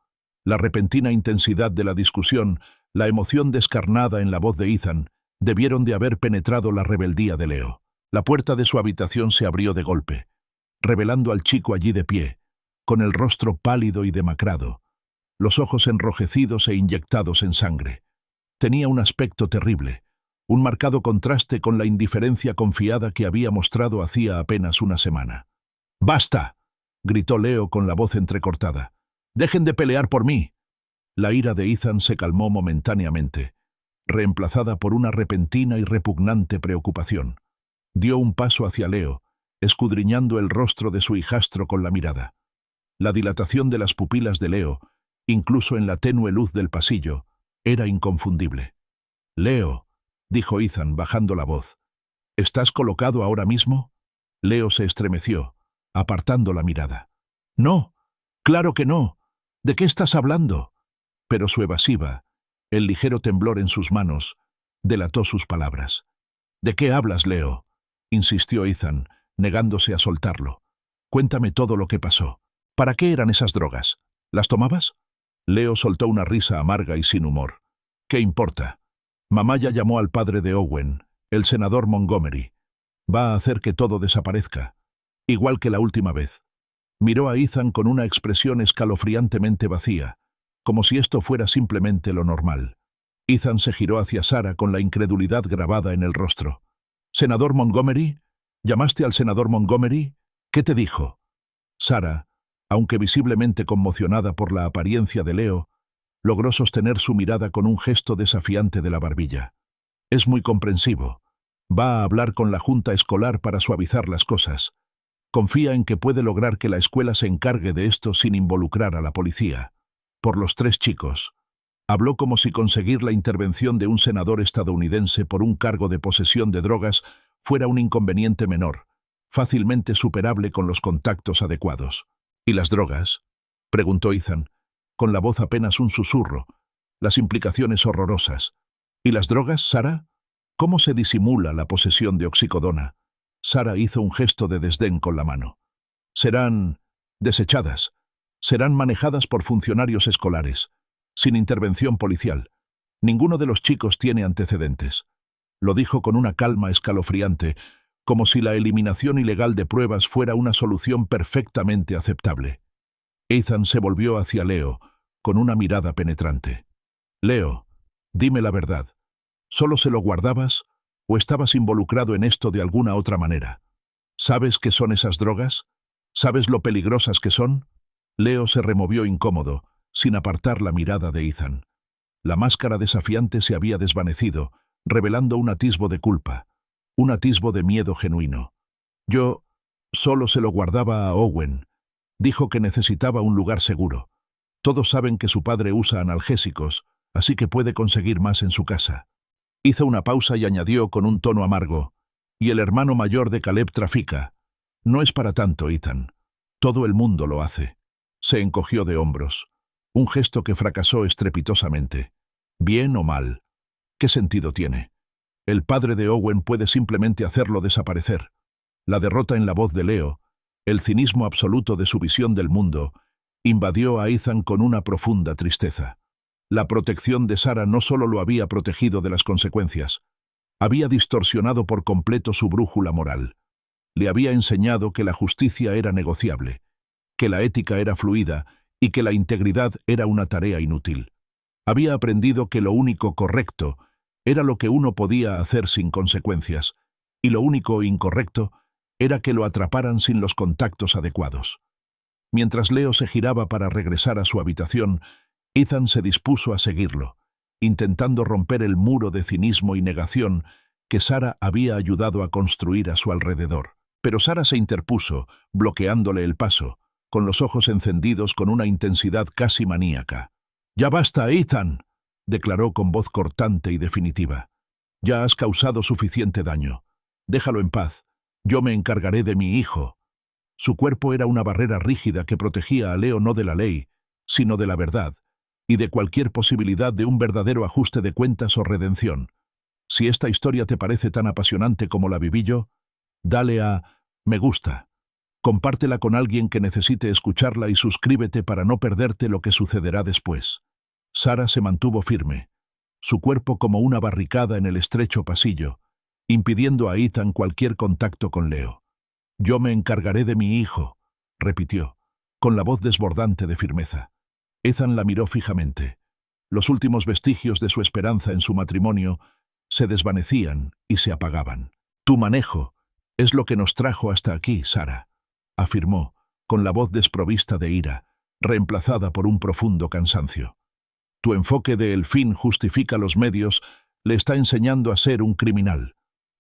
La repentina intensidad de la discusión, la emoción descarnada en la voz de Ethan, debieron de haber penetrado la rebeldía de Leo. La puerta de su habitación se abrió de golpe, revelando al chico allí de pie, con el rostro pálido y demacrado, los ojos enrojecidos e inyectados en sangre. Tenía un aspecto terrible, un marcado contraste con la indiferencia confiada que había mostrado hacía apenas una semana. «¡Basta!», gritó Leo con la voz entrecortada. ¡Dejen de pelear por mí! La ira de Ethan se calmó momentáneamente, reemplazada por una repentina y repugnante preocupación. Dio un paso hacia Leo, escudriñando el rostro de su hijastro con la mirada. La dilatación de las pupilas de Leo, incluso en la tenue luz del pasillo, era inconfundible. «Leo», dijo Ethan bajando la voz, «¿estás colocado ahora mismo?» Leo se estremeció, apartando la mirada. «No, claro que no. ¿De qué estás hablando?» Pero su evasiva, el ligero temblor en sus manos, delató sus palabras. «¿De qué hablas, Leo?», insistió Ethan, negándose a soltarlo. «Cuéntame todo lo que pasó. ¿Para qué eran esas drogas? ¿Las tomabas?» Leo soltó una risa amarga y sin humor. «¿Qué importa? Mamá ya llamó al padre de Owen, el senador Montgomery. Va a hacer que todo desaparezca, igual que la última vez». Miró a Ethan con una expresión escalofriantemente vacía, como si esto fuera simplemente lo normal. Ethan se giró hacia Sarah con la incredulidad grabada en el rostro. «¿Senador Montgomery? ¿Llamaste al senador Montgomery? ¿Qué te dijo?» Sarah, aunque visiblemente conmocionada por la apariencia de Leo, logró sostener su mirada con un gesto desafiante de la barbilla. «Es muy comprensivo. Va a hablar con la junta escolar para suavizar las cosas. Confía en que puede lograr que la escuela se encargue de esto sin involucrar a la policía. Por los 3 chicos». Habló como si conseguir la intervención de un senador estadounidense por un cargo de posesión de drogas fuera un inconveniente menor, fácilmente superable con los contactos adecuados. «¿Y las drogas?», preguntó Ethan, con la voz apenas un susurro, las implicaciones horrorosas. «¿Y las drogas, Sarah? ¿Cómo se disimula la posesión de oxicodona?» Sarah hizo un gesto de desdén con la mano. «Serán desechadas. Serán manejadas por funcionarios escolares, sin intervención policial. Ninguno de los chicos tiene antecedentes». Lo dijo con una calma escalofriante, como si la eliminación ilegal de pruebas fuera una solución perfectamente aceptable. Ethan se volvió hacia Leo, con una mirada penetrante. «Leo, dime la verdad. ¿Solo se lo guardabas o estabas involucrado en esto de alguna otra manera? ¿Sabes qué son esas drogas? ¿Sabes lo peligrosas que son?» Leo se removió incómodo, sin apartar la mirada de Ethan. La máscara desafiante se había desvanecido, revelando un atisbo de culpa, un atisbo de miedo genuino. «Yo solo se lo guardaba a Owen. Dijo que necesitaba un lugar seguro. Todos saben que su padre usa analgésicos, así que puede conseguir más en su casa». Hizo una pausa y añadió con un tono amargo, «Y el hermano mayor de Caleb trafica. No es para tanto, Ethan. Todo el mundo lo hace». Se encogió de hombros, un gesto que fracasó estrepitosamente. «¿Bien o mal? ¿Qué sentido tiene? El padre de Owen puede simplemente hacerlo desaparecer». La derrota en la voz de Leo, el cinismo absoluto de su visión del mundo, invadió a Ethan con una profunda tristeza. La protección de Sarah no solo lo había protegido de las consecuencias, había distorsionado por completo su brújula moral. Le había enseñado que la justicia era negociable, que la ética era fluida y que la integridad era una tarea inútil. Había aprendido que lo único correcto era lo que uno podía hacer sin consecuencias, y lo único incorrecto era que lo atraparan sin los contactos adecuados. Mientras Leo se giraba para regresar a su habitación, Ethan se dispuso a seguirlo, intentando romper el muro de cinismo y negación que Sarah había ayudado a construir a su alrededor. Pero Sarah se interpuso, bloqueándole el paso, con los ojos encendidos con una intensidad casi maníaca. «Ya basta, Ethan», declaró con voz cortante y definitiva. «Ya has causado suficiente daño. Déjalo en paz. Yo me encargaré de mi hijo». Su cuerpo era una barrera rígida que protegía a Leo no de la ley, sino de la verdad, y de cualquier posibilidad de un verdadero ajuste de cuentas o redención. Si esta historia te parece tan apasionante como la viví yo, dale a «me gusta». Compártela con alguien que necesite escucharla y suscríbete para no perderte lo que sucederá después. Sarah se mantuvo firme, su cuerpo como una barricada en el estrecho pasillo, impidiendo a Ethan cualquier contacto con Leo. «Yo me encargaré de mi hijo», repitió, con la voz desbordante de firmeza. Ethan la miró fijamente. Los últimos vestigios de su esperanza en su matrimonio se desvanecían y se apagaban. «Tu manejo es lo que nos trajo hasta aquí, Sarah», afirmó, con la voz desprovista de ira, reemplazada por un profundo cansancio. Tu enfoque de el fin justifica los medios le está enseñando a ser un criminal.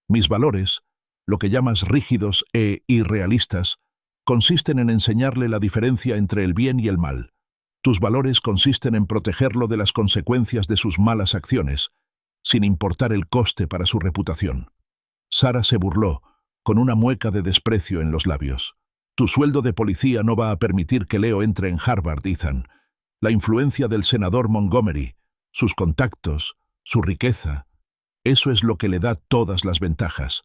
Mis valores, lo que llamas rígidos e irrealistas, consisten en enseñarle la diferencia entre el bien y el mal. Tus valores consisten en protegerlo de las consecuencias de sus malas acciones, sin importar el coste para su reputación. Sarah se burló, con una mueca de desprecio en los labios. Tu sueldo de policía no va a permitir que Leo entre en Harvard, Ethan. La influencia del senador Montgomery, sus contactos, su riqueza, eso es lo que le da todas las ventajas.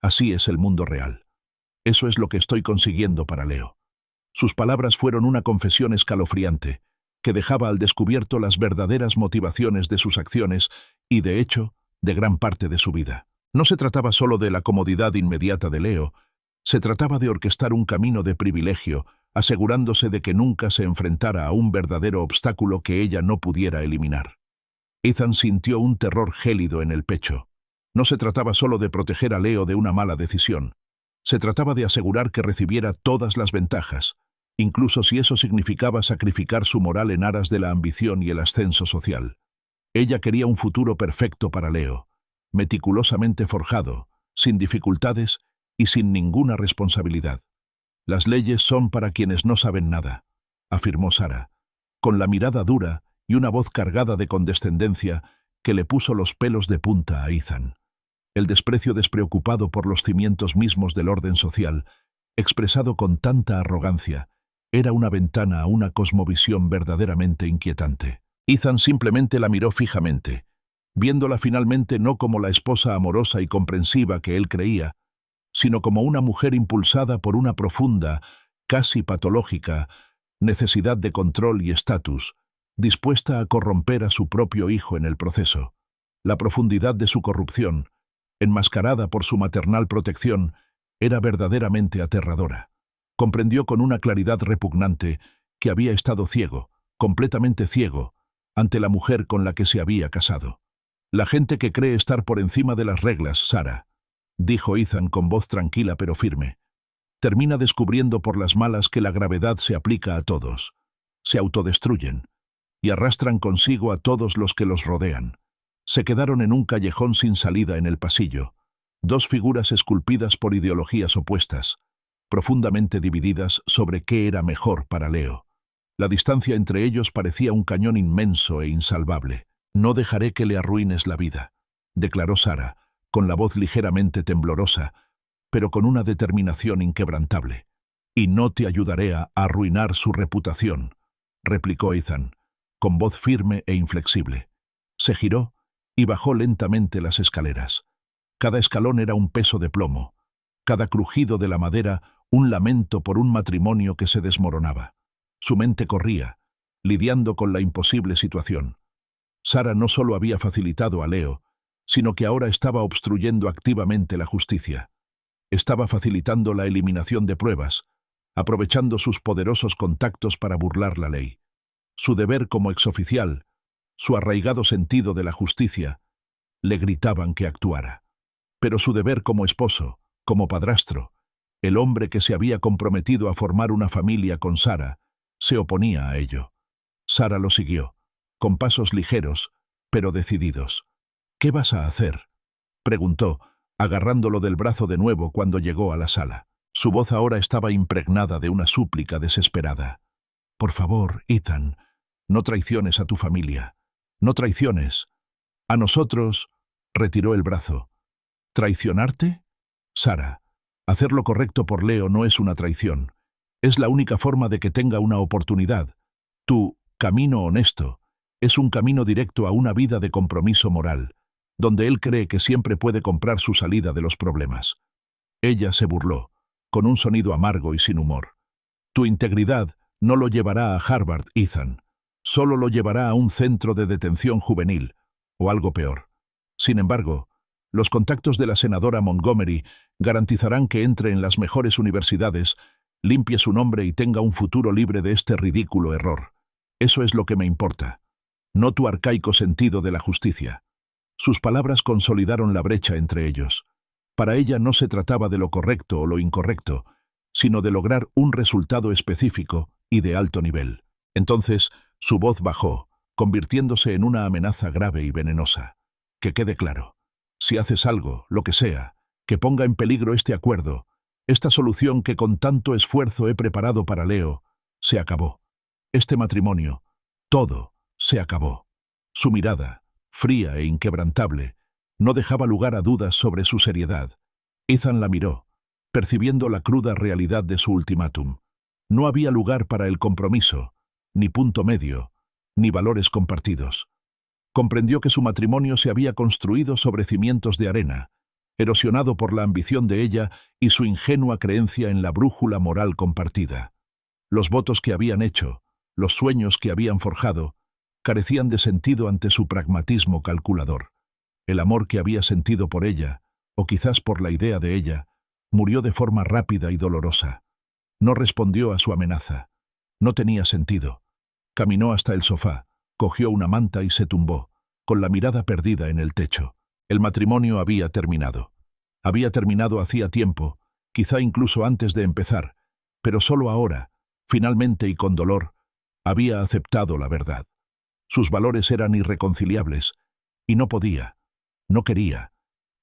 Así es el mundo real. Eso es lo que estoy consiguiendo para Leo. Sus palabras fueron una confesión escalofriante, que dejaba al descubierto las verdaderas motivaciones de sus acciones y, de hecho, de gran parte de su vida. No se trataba solo de la comodidad inmediata de Leo, se trataba de orquestar un camino de privilegio, asegurándose de que nunca se enfrentara a un verdadero obstáculo que ella no pudiera eliminar. Ethan sintió un terror gélido en el pecho. No se trataba solo de proteger a Leo de una mala decisión. Se trataba de asegurar que recibiera todas las ventajas, incluso si eso significaba sacrificar su moral en aras de la ambición y el ascenso social. Ella quería un futuro perfecto para Leo, meticulosamente forjado, sin dificultades y sin ninguna responsabilidad. Las leyes son para quienes no saben nada, afirmó Sarah, con la mirada dura y una voz cargada de condescendencia que le puso los pelos de punta a Ethan. El desprecio despreocupado por los cimientos mismos del orden social, expresado con tanta arrogancia, era una ventana a una cosmovisión verdaderamente inquietante. Ethan simplemente la miró fijamente, viéndola finalmente no como la esposa amorosa y comprensiva que él creía, sino como una mujer impulsada por una profunda, casi patológica, necesidad de control y estatus, dispuesta a corromper a su propio hijo en el proceso. La profundidad de su corrupción, enmascarada por su maternal protección, era verdaderamente aterradora. Comprendió con una claridad repugnante que había estado ciego, completamente ciego, ante la mujer con la que se había casado. La gente que cree estar por encima de las reglas, Sarah, dijo Ethan con voz tranquila pero firme, termina descubriendo por las malas que la gravedad se aplica a todos. Se autodestruyen y arrastran consigo a todos los que los rodean. Se quedaron en un callejón sin salida en el pasillo, dos figuras esculpidas por ideologías opuestas, profundamente divididas sobre qué era mejor para Leo. La distancia entre ellos parecía un cañón inmenso e insalvable. «No dejaré que le arruines la vida», declaró Sarah, con la voz ligeramente temblorosa, pero con una determinación inquebrantable. «Y no te ayudaré a arruinar su reputación», replicó Ethan, con voz firme e inflexible. Se giró y bajó lentamente las escaleras. Cada escalón era un peso de plomo, cada crujido de la madera un lamento por un matrimonio que se desmoronaba. Su mente corría, lidiando con la imposible situación. Sarah no solo había facilitado a Leo, sino que ahora estaba obstruyendo activamente la justicia. Estaba facilitando la eliminación de pruebas, aprovechando sus poderosos contactos para burlar la ley. Su deber como exoficial, su arraigado sentido de la justicia, le gritaban que actuara. Pero su deber como esposo, como padrastro, el hombre que se había comprometido a formar una familia con Sarah, se oponía a ello. Sarah lo siguió, con pasos ligeros, pero decididos. «¿Qué vas a hacer?», preguntó, agarrándolo del brazo de nuevo cuando llegó a la sala. Su voz ahora estaba impregnada de una súplica desesperada. «Por favor, Ethan, no traiciones a tu familia. No traiciones. A nosotros», retiró el brazo. «¿Traicionarte?» «Sarah, hacer lo correcto por Leo no es una traición. Es la única forma de que tenga una oportunidad. Tu camino honesto es un camino directo a una vida de compromiso moral, donde él cree que siempre puede comprar su salida de los problemas». Ella se burló, con un sonido amargo y sin humor. «Tu integridad no lo llevará a Harvard, Ethan. Solo lo llevará a un centro de detención juvenil, o algo peor. Sin embargo, los contactos de la senadora Montgomery garantizarán que entre en las mejores universidades, limpie su nombre y tenga un futuro libre de este ridículo error. Eso es lo que me importa, no tu arcaico sentido de la justicia». Sus palabras consolidaron la brecha entre ellos. Para ella no se trataba de lo correcto o lo incorrecto, sino de lograr un resultado específico y de alto nivel. Entonces, su voz bajó, convirtiéndose en una amenaza grave y venenosa. Que quede claro, si haces algo, lo que sea, que ponga en peligro este acuerdo, esta solución que con tanto esfuerzo he preparado para Leo, se acabó. Este matrimonio, todo, se acabó. Su mirada, fría e inquebrantable, no dejaba lugar a dudas sobre su seriedad. Ethan la miró, percibiendo la cruda realidad de su ultimátum. No había lugar para el compromiso, ni punto medio, ni valores compartidos. Comprendió que su matrimonio se había construido sobre cimientos de arena, erosionado por la ambición de ella y su ingenua creencia en la brújula moral compartida. Los votos que habían hecho, los sueños que habían forjado, carecían de sentido ante su pragmatismo calculador. El amor que había sentido por ella, o quizás por la idea de ella, murió de forma rápida y dolorosa. No respondió a su amenaza. No tenía sentido. Caminó hasta el sofá, cogió una manta y se tumbó, con la mirada perdida en el techo. El matrimonio había terminado. Había terminado hacía tiempo, quizá incluso antes de empezar, pero solo ahora, finalmente y con dolor, había aceptado la verdad. Sus valores eran irreconciliables, y no podía, no quería,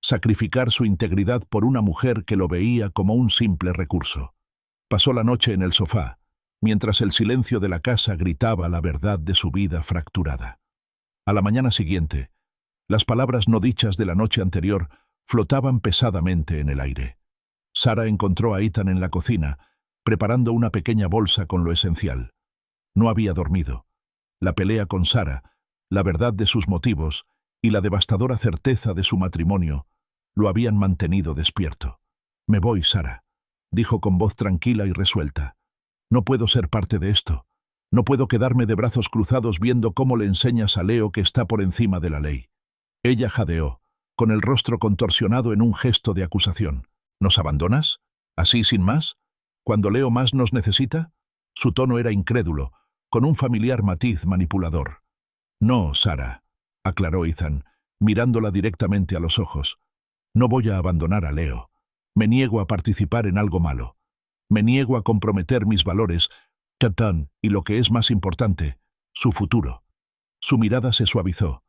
sacrificar su integridad por una mujer que lo veía como un simple recurso. Pasó la noche en el sofá, mientras el silencio de la casa gritaba la verdad de su vida fracturada. A la mañana siguiente, las palabras no dichas de la noche anterior flotaban pesadamente en el aire. Sara encontró a Ethan en la cocina, preparando una pequeña bolsa con lo esencial. No había dormido. La pelea con Sara, la verdad de sus motivos y la devastadora certeza de su matrimonio lo habían mantenido despierto. «Me voy, Sara», dijo con voz tranquila y resuelta. «No puedo ser parte de esto. No puedo quedarme de brazos cruzados viendo cómo le enseñas a Leo que está por encima de la ley». Ella jadeó, con el rostro contorsionado en un gesto de acusación. «¿Nos abandonas? ¿Así sin más? ¿Cuando Leo más nos necesita?» Su tono era incrédulo, con un familiar matiz manipulador. «No, Sara», aclaró Ethan, mirándola directamente a los ojos. «No voy a abandonar a Leo. Me niego a participar en algo malo. Me niego a comprometer mis valores, Capitán, y lo que es más importante, su futuro». Su mirada se suavizó.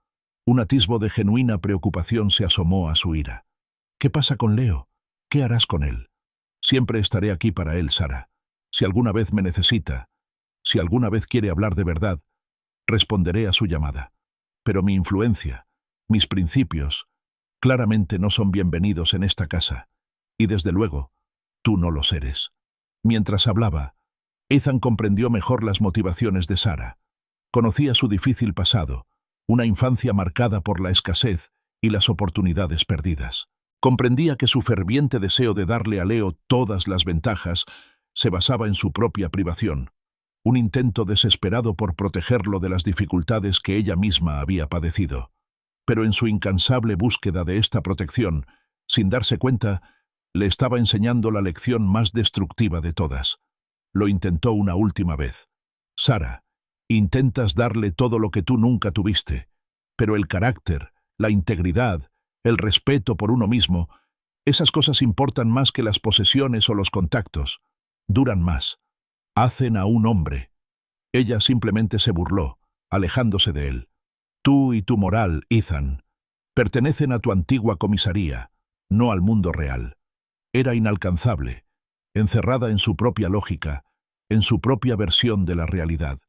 Un atisbo de genuina preocupación se asomó a su ira. «¿Qué pasa con Leo? ¿Qué harás con él?» «Siempre estaré aquí para él, Sara. Si alguna vez me necesita, si alguna vez quiere hablar de verdad, responderé a su llamada. Pero mi influencia, mis principios, claramente no son bienvenidos en esta casa. Y desde luego, tú no los eres». Mientras hablaba, Ethan comprendió mejor las motivaciones de Sara. Conocía su difícil pasado, una infancia marcada por la escasez y las oportunidades perdidas. Comprendía que su ferviente deseo de darle a Leo todas las ventajas se basaba en su propia privación, un intento desesperado por protegerlo de las dificultades que ella misma había padecido. Pero en su incansable búsqueda de esta protección, sin darse cuenta, le estaba enseñando la lección más destructiva de todas. Lo intentó una última vez. «Sara, intentas darle todo lo que tú nunca tuviste, pero el carácter, la integridad, el respeto por uno mismo, esas cosas importan más que las posesiones o los contactos. Duran más. Hacen a un hombre». Ella simplemente se burló, alejándose de él. «Tú y tu moral, Ethan, pertenecen a tu antigua comisaría, no al mundo real». Era inalcanzable, encerrada en su propia lógica, en su propia versión de la realidad.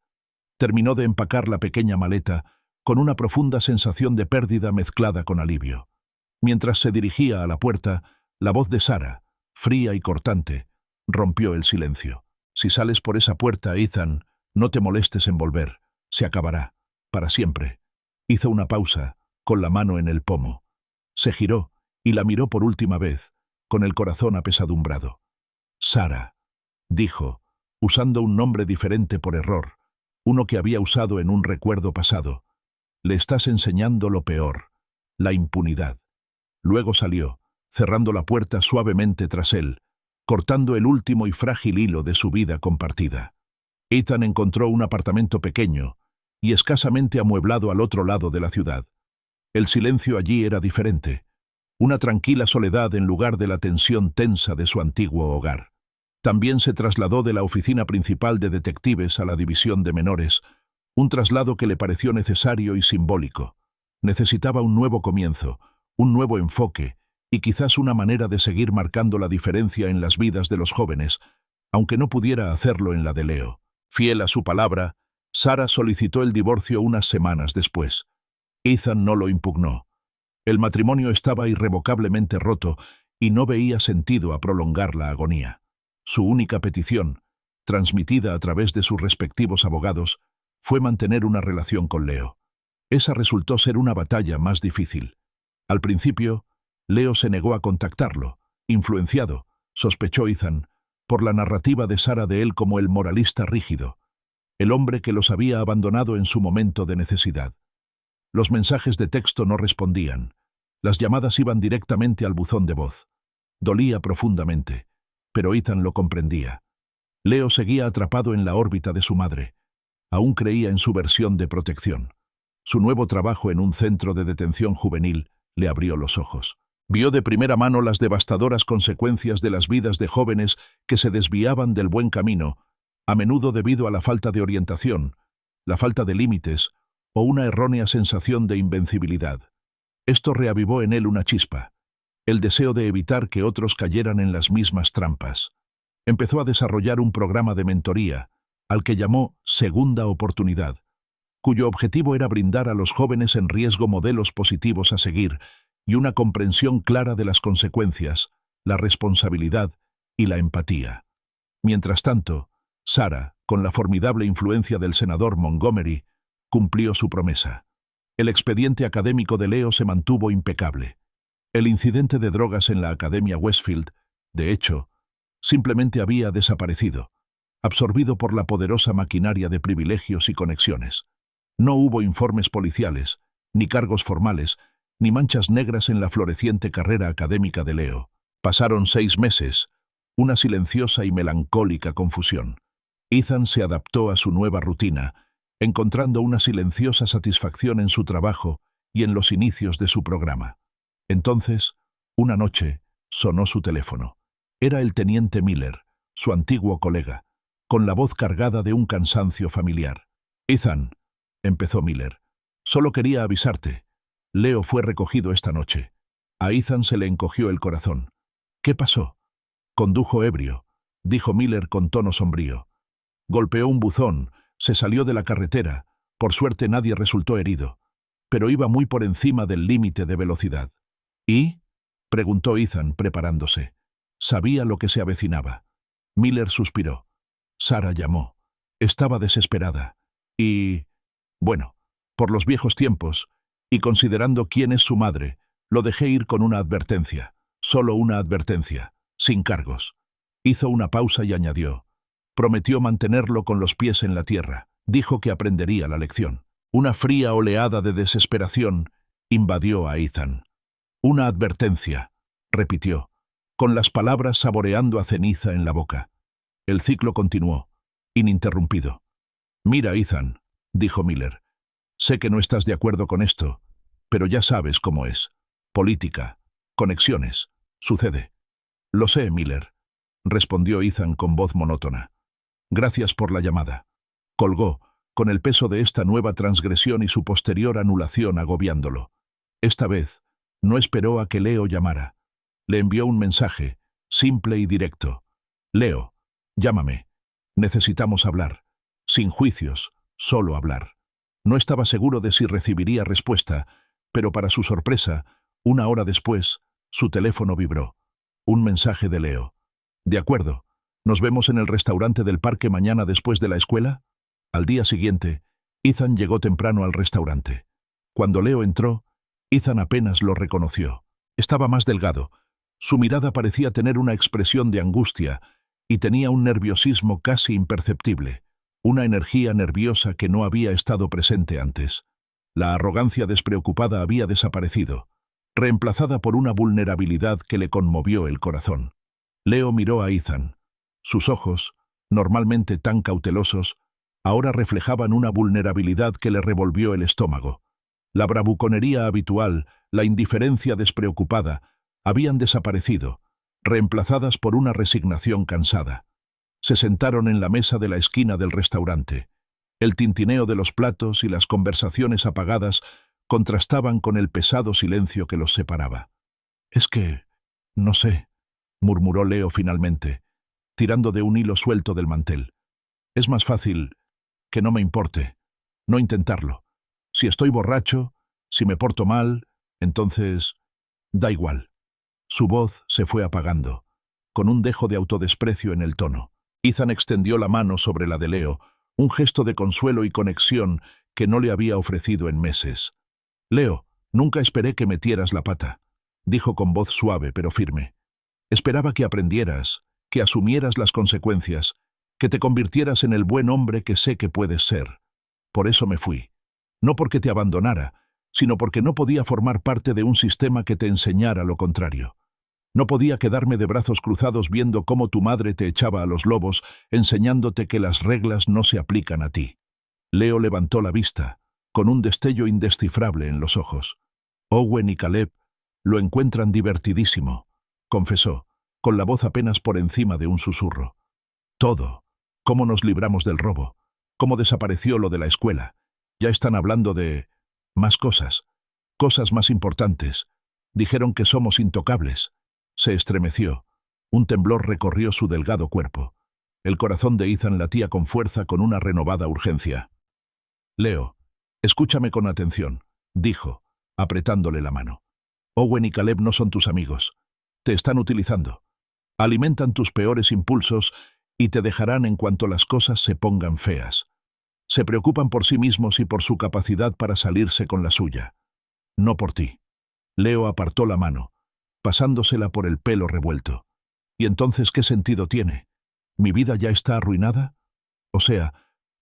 Terminó de empacar la pequeña maleta con una profunda sensación de pérdida mezclada con alivio. Mientras se dirigía a la puerta, la voz de Sara, fría y cortante, rompió el silencio. «Si sales por esa puerta, Ethan, no te molestes en volver. Se acabará, para siempre». Hizo una pausa, con la mano en el pomo. Se giró y la miró por última vez, con el corazón apesadumbrado. «Sara», dijo, usando un nombre diferente por error, uno que había usado en un recuerdo pasado. «Le estás enseñando lo peor, la impunidad». Luego salió, cerrando la puerta suavemente tras él, cortando el último y frágil hilo de su vida compartida. Ethan encontró un apartamento pequeño y escasamente amueblado al otro lado de la ciudad. El silencio allí era diferente, una tranquila soledad en lugar de la tensión tensa de su antiguo hogar. También se trasladó de la oficina principal de detectives a la división de menores, un traslado que le pareció necesario y simbólico. Necesitaba un nuevo comienzo, un nuevo enfoque y quizás una manera de seguir marcando la diferencia en las vidas de los jóvenes, aunque no pudiera hacerlo en la de Leo. Fiel a su palabra, Sarah solicitó el divorcio unas semanas después. Ethan no lo impugnó. El matrimonio estaba irrevocablemente roto y no veía sentido a prolongar la agonía. Su única petición, transmitida a través de sus respectivos abogados, fue mantener una relación con Leo. Esa resultó ser una batalla más difícil. Al principio, Leo se negó a contactarlo, influenciado, sospechó Ethan, por la narrativa de Sarah de él como el moralista rígido, el hombre que los había abandonado en su momento de necesidad. Los mensajes de texto no respondían. Las llamadas iban directamente al buzón de voz. Dolía profundamente, pero Ethan lo comprendía. Leo seguía atrapado en la órbita de su madre. Aún creía en su versión de protección. Su nuevo trabajo en un centro de detención juvenil le abrió los ojos. Vio de primera mano las devastadoras consecuencias de las vidas de jóvenes que se desviaban del buen camino, a menudo debido a la falta de orientación, la falta de límites o una errónea sensación de invencibilidad. Esto reavivó en él una chispa, el deseo de evitar que otros cayeran en las mismas trampas. Empezó a desarrollar un programa de mentoría, al que llamó Segunda Oportunidad, cuyo objetivo era brindar a los jóvenes en riesgo modelos positivos a seguir y una comprensión clara de las consecuencias, la responsabilidad y la empatía. Mientras tanto, Sarah, con la formidable influencia del senador Montgomery, cumplió su promesa. El expediente académico de Leo se mantuvo impecable. El incidente de drogas en la Academia Westfield, de hecho, simplemente había desaparecido, absorbido por la poderosa maquinaria de privilegios y conexiones. No hubo informes policiales, ni cargos formales, ni manchas negras en la floreciente carrera académica de Leo. Pasaron 6 meses, una silenciosa y melancólica confusión. Ethan se adaptó a su nueva rutina, encontrando una silenciosa satisfacción en su trabajo y en los inicios de su programa. Entonces, una noche, sonó su teléfono. Era el teniente Miller, su antiguo colega, con la voz cargada de un cansancio familiar. «Ethan», empezó Miller, «solo quería avisarte. Leo fue recogido esta noche». A Ethan se le encogió el corazón. «¿Qué pasó?» «Condujo ebrio», dijo Miller con tono sombrío. «Golpeó un buzón, se salió de la carretera. Por suerte nadie resultó herido, pero iba muy por encima del límite de velocidad». «¿Y?», preguntó Ethan, preparándose. Sabía lo que se avecinaba. Miller suspiró. Sarah llamó. Estaba desesperada. Y, bueno, por los viejos tiempos, y considerando quién es su madre, lo dejé ir con una advertencia. Solo una advertencia, sin cargos. Hizo una pausa y añadió. Prometió mantenerlo con los pies en la tierra. Dijo que aprendería la lección. Una fría oleada de desesperación invadió a Ethan. «Una advertencia», repitió, con las palabras saboreando a ceniza en la boca. El ciclo continuó, ininterrumpido. «Mira, Ethan», dijo Miller, «sé que no estás de acuerdo con esto, pero ya sabes cómo es. Política, conexiones, sucede». «Lo sé, Miller», respondió Ethan con voz monótona. «Gracias por la llamada». Colgó, con el peso de esta nueva transgresión y su posterior anulación agobiándolo. Esta vez, no esperó a que Leo llamara. Le envió un mensaje, simple y directo. «Leo, llámame. Necesitamos hablar. Sin juicios, solo hablar». No estaba seguro de si recibiría respuesta, pero para su sorpresa, 1 hora después, su teléfono vibró. Un mensaje de Leo. «De acuerdo. ¿Nos vemos en el restaurante del parque mañana después de la escuela?» Al día siguiente, Ethan llegó temprano al restaurante. Cuando Leo entró, Ethan apenas lo reconoció. Estaba más delgado. Su mirada parecía tener una expresión de angustia y tenía un nerviosismo casi imperceptible, una energía nerviosa que no había estado presente antes. La arrogancia despreocupada había desaparecido, reemplazada por una vulnerabilidad que le conmovió el corazón. Leo miró a Ethan. Sus ojos, normalmente tan cautelosos, ahora reflejaban una vulnerabilidad que le revolvió el estómago. La bravuconería habitual, la indiferencia despreocupada, habían desaparecido, reemplazadas por una resignación cansada. Se sentaron en la mesa de la esquina del restaurante. El tintineo de los platos y las conversaciones apagadas contrastaban con el pesado silencio que los separaba. «Es que... no sé», murmuró Leo finalmente, tirando de un hilo suelto del mantel. «Es más fácil que no me importe, no intentarlo. Si estoy borracho, si me porto mal, entonces... da igual». Su voz se fue apagando, con un dejo de autodesprecio en el tono. Ethan extendió la mano sobre la de Leo, un gesto de consuelo y conexión que no le había ofrecido en meses. «Leo, nunca esperé que metieras la pata», dijo con voz suave pero firme. «Esperaba que aprendieras, que asumieras las consecuencias, que te convirtieras en el buen hombre que sé que puedes ser. Por eso me fui. No porque te abandonara, sino porque no podía formar parte de un sistema que te enseñara lo contrario. No podía quedarme de brazos cruzados viendo cómo tu madre te echaba a los lobos, enseñándote que las reglas no se aplican a ti». Leo levantó la vista, con un destello indescifrable en los ojos. «Owen y Caleb lo encuentran divertidísimo», confesó, con la voz apenas por encima de un susurro. «Todo. Cómo nos libramos del robo. Cómo desapareció lo de la escuela. Ya están hablando de... más cosas. Cosas más importantes. Dijeron que somos intocables». Se estremeció. Un temblor recorrió su delgado cuerpo. El corazón de Ethan latía con fuerza, con una renovada urgencia. «Leo, escúchame con atención», dijo, apretándole la mano. «Owen y Caleb no son tus amigos. Te están utilizando. Alimentan tus peores impulsos y te dejarán en cuanto las cosas se pongan feas. Se preocupan por sí mismos y por su capacidad para salirse con la suya. No por ti». Leo apartó la mano, pasándosela por el pelo revuelto. «¿Y entonces qué sentido tiene? ¿Mi vida ya está arruinada? O sea,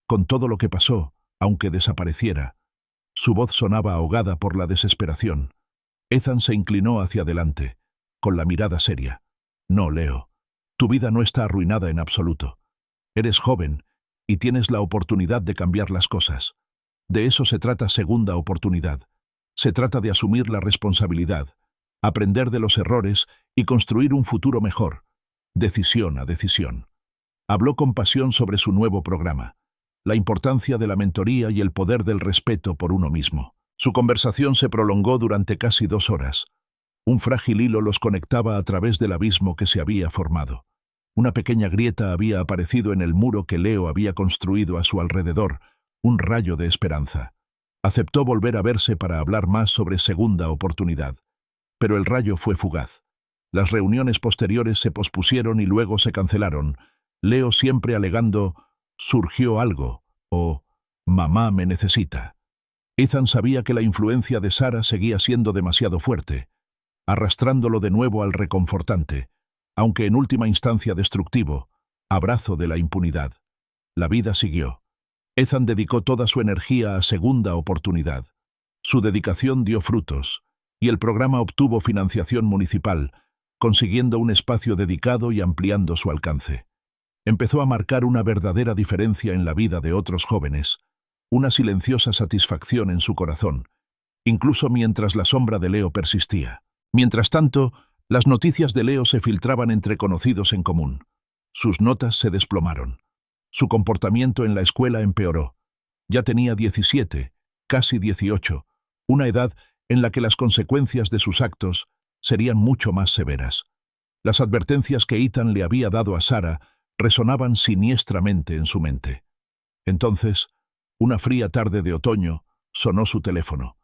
con todo lo que pasó, aunque desapareciera». Su voz sonaba ahogada por la desesperación. Ethan se inclinó hacia adelante, con la mirada seria. «No, Leo, tu vida no está arruinada en absoluto. Eres joven y tienes la oportunidad de cambiar las cosas. De eso se trata segunda oportunidad. Se trata de asumir la responsabilidad, aprender de los errores y construir un futuro mejor, decisión a decisión». Habló con pasión sobre su nuevo programa, la importancia de la mentoría y el poder del respeto por uno mismo. Su conversación se prolongó durante casi 2 horas. Un frágil hilo los conectaba a través del abismo que se había formado. Una pequeña grieta había aparecido en el muro que Leo había construido a su alrededor, un rayo de esperanza. Aceptó volver a verse para hablar más sobre segunda oportunidad. Pero el rayo fue fugaz. Las reuniones posteriores se pospusieron y luego se cancelaron, Leo siempre alegando «surgió algo» o «mamá me necesita». Ethan sabía que la influencia de Sara seguía siendo demasiado fuerte, arrastrándolo de nuevo al reconfortante, aunque en última instancia destructivo, abrazo de la impunidad. La vida siguió. Ethan dedicó toda su energía a segunda oportunidad. Su dedicación dio frutos, y el programa obtuvo financiación municipal, consiguiendo un espacio dedicado y ampliando su alcance. Empezó a marcar una verdadera diferencia en la vida de otros jóvenes, una silenciosa satisfacción en su corazón, incluso mientras la sombra de Leo persistía. Mientras tanto, las noticias de Leo se filtraban entre conocidos en común. Sus notas se desplomaron. Su comportamiento en la escuela empeoró. Ya tenía 17, casi 18, una edad en la que las consecuencias de sus actos serían mucho más severas. Las advertencias que Ethan le había dado a Sara resonaban siniestramente en su mente. Entonces, una fría tarde de otoño, sonó su teléfono.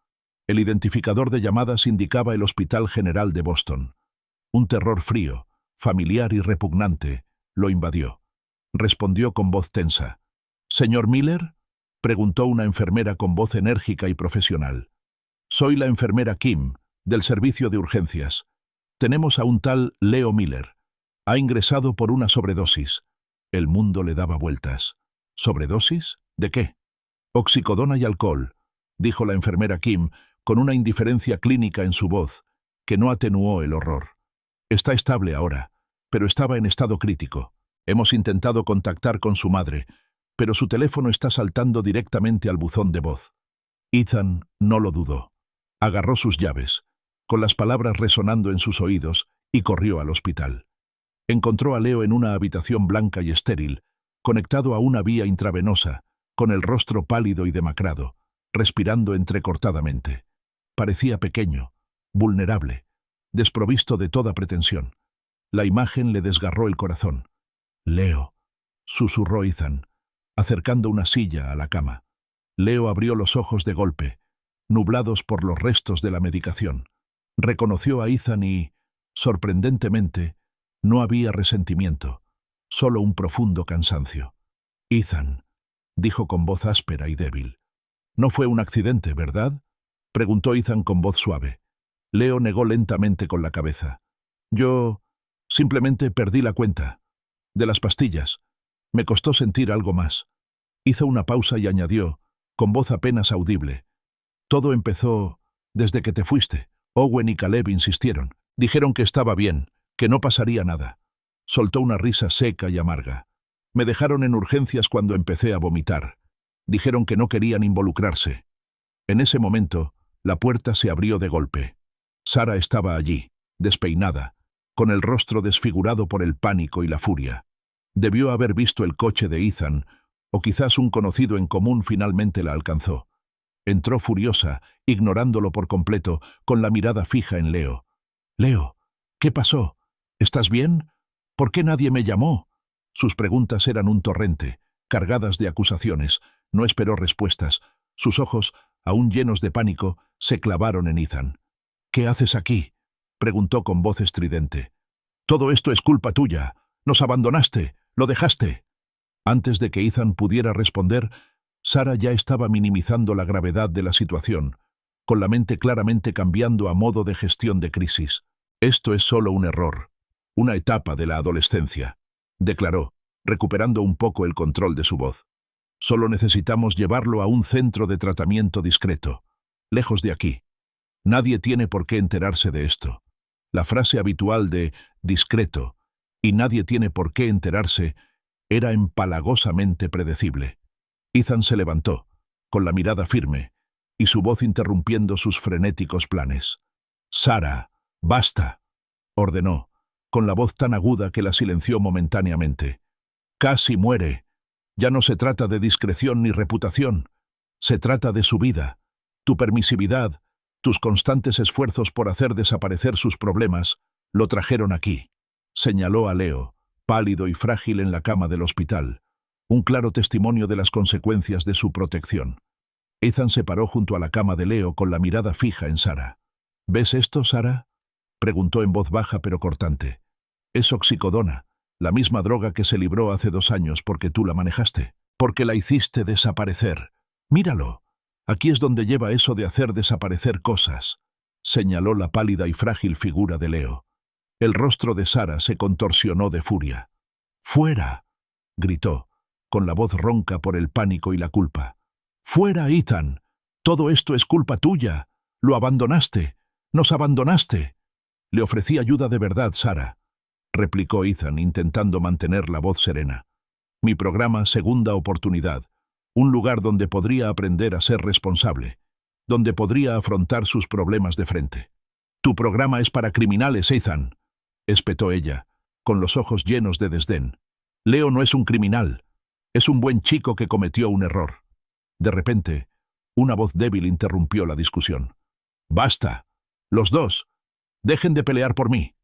El identificador de llamadas indicaba el Hospital General de Boston. Un terror frío, familiar y repugnante, lo invadió. Respondió con voz tensa. «¿Señor Miller?», preguntó una enfermera con voz enérgica y profesional. «Soy la enfermera Kim, del servicio de urgencias. Tenemos a un tal Leo Miller. Ha ingresado por una sobredosis». El mundo le daba vueltas. ¿Sobredosis? ¿De qué? «Oxicodona y alcohol», dijo la enfermera Kim, con una indiferencia clínica en su voz, que no atenuó el horror. «Está estable ahora, pero estaba en estado crítico. Hemos intentado contactar con su madre, pero su teléfono está saltando directamente al buzón de voz». Ethan no lo dudó. Agarró sus llaves, con las palabras resonando en sus oídos, y corrió al hospital. Encontró a Leo en una habitación blanca y estéril, conectado a una vía intravenosa, con el rostro pálido y demacrado, respirando entrecortadamente. Parecía pequeño, vulnerable, desprovisto de toda pretensión. La imagen le desgarró el corazón. «Leo», susurró Ethan, acercando una silla a la cama. Leo abrió los ojos de golpe, nublados por los restos de la medicación. Reconoció a Ethan y, sorprendentemente, no había resentimiento, solo un profundo cansancio. «Ethan», dijo con voz áspera y débil. «No fue un accidente, ¿verdad?», preguntó Ethan con voz suave. Leo negó lentamente con la cabeza. «Yo simplemente perdí la cuenta. De las pastillas. Me costó sentir algo más». Hizo una pausa y añadió, con voz apenas audible. «Todo empezó desde que te fuiste. Owen y Caleb insistieron. Dijeron que estaba bien, que no pasaría nada». Soltó una risa seca y amarga. «Me dejaron en urgencias cuando empecé a vomitar. Dijeron que no querían involucrarse». En ese momento, la puerta se abrió de golpe. Sara estaba allí, despeinada, con el rostro desfigurado por el pánico y la furia. Debió haber visto el coche de Ethan, o quizás un conocido en común finalmente la alcanzó. Entró furiosa, ignorándolo por completo, con la mirada fija en Leo. «Leo, ¿qué pasó? ¿Estás bien? ¿Por qué nadie me llamó?». Sus preguntas eran un torrente, cargadas de acusaciones. No esperó respuestas. Sus ojos, aún llenos de pánico, se clavaron en Ethan. «¿Qué haces aquí?», preguntó con voz estridente. «Todo esto es culpa tuya. Nos abandonaste. Lo dejaste». Antes de que Ethan pudiera responder, Sara ya estaba minimizando la gravedad de la situación, con la mente claramente cambiando a modo de gestión de crisis. «Esto es solo un error, una etapa de la adolescencia», declaró, recuperando un poco el control de su voz. «Solo necesitamos llevarlo a un centro de tratamiento discreto, lejos de aquí. Nadie tiene por qué enterarse de esto». La frase habitual de «discreto» y «nadie tiene por qué enterarse» era empalagosamente predecible. Ethan se levantó, con la mirada firme, y su voz interrumpiendo sus frenéticos planes. «Sara, basta», ordenó, con la voz tan aguda que la silenció momentáneamente. «Casi muere. Ya no se trata de discreción ni reputación. Se trata de su vida. Tu permisividad, tus constantes esfuerzos por hacer desaparecer sus problemas, lo trajeron aquí». Señaló a Leo, pálido y frágil en la cama del hospital, un claro testimonio de las consecuencias de su protección. Ethan se paró junto a la cama de Leo con la mirada fija en Sara. «¿Ves esto, Sara?», preguntó en voz baja pero cortante. «Es oxicodona, la misma droga que se libró hace 2 años porque tú la manejaste, porque la hiciste desaparecer. Míralo, aquí es donde lleva eso de hacer desaparecer cosas», señaló la pálida y frágil figura de Leo. El rostro de Sara se contorsionó de furia. «¡Fuera!», gritó, con la voz ronca por el pánico y la culpa. «¡Fuera, Ethan! Todo esto es culpa tuya. Lo abandonaste. Nos abandonaste». «Le ofrecí ayuda de verdad, Sara», replicó Ethan, intentando mantener la voz serena. «Mi programa Segunda Oportunidad, un lugar donde podría aprender a ser responsable, donde podría afrontar sus problemas de frente». «Tu programa es para criminales, Ethan», espetó ella, con los ojos llenos de desdén. «Leo no es un criminal. Es un buen chico que cometió un error». De repente, una voz débil interrumpió la discusión. «Basta. Los dos. Dejen de pelear por mí».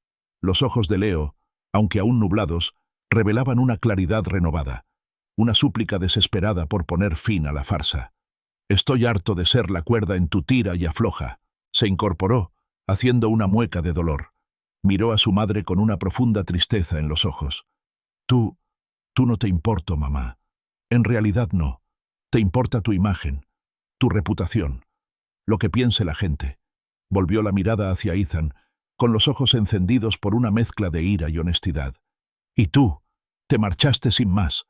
Los ojos de Leo, aunque aún nublados, revelaban una claridad renovada, una súplica desesperada por poner fin a la farsa. «Estoy harto de ser la cuerda en tu tira y afloja». Se incorporó, haciendo una mueca de dolor. Miró a su madre con una profunda tristeza en los ojos. Tú no te importo, mamá. En realidad no. Te importa tu imagen, tu reputación, lo que piense la gente». Volvió la mirada hacia Ethan, con los ojos encendidos por una mezcla de ira y honestidad. «Y tú, te marchaste sin más.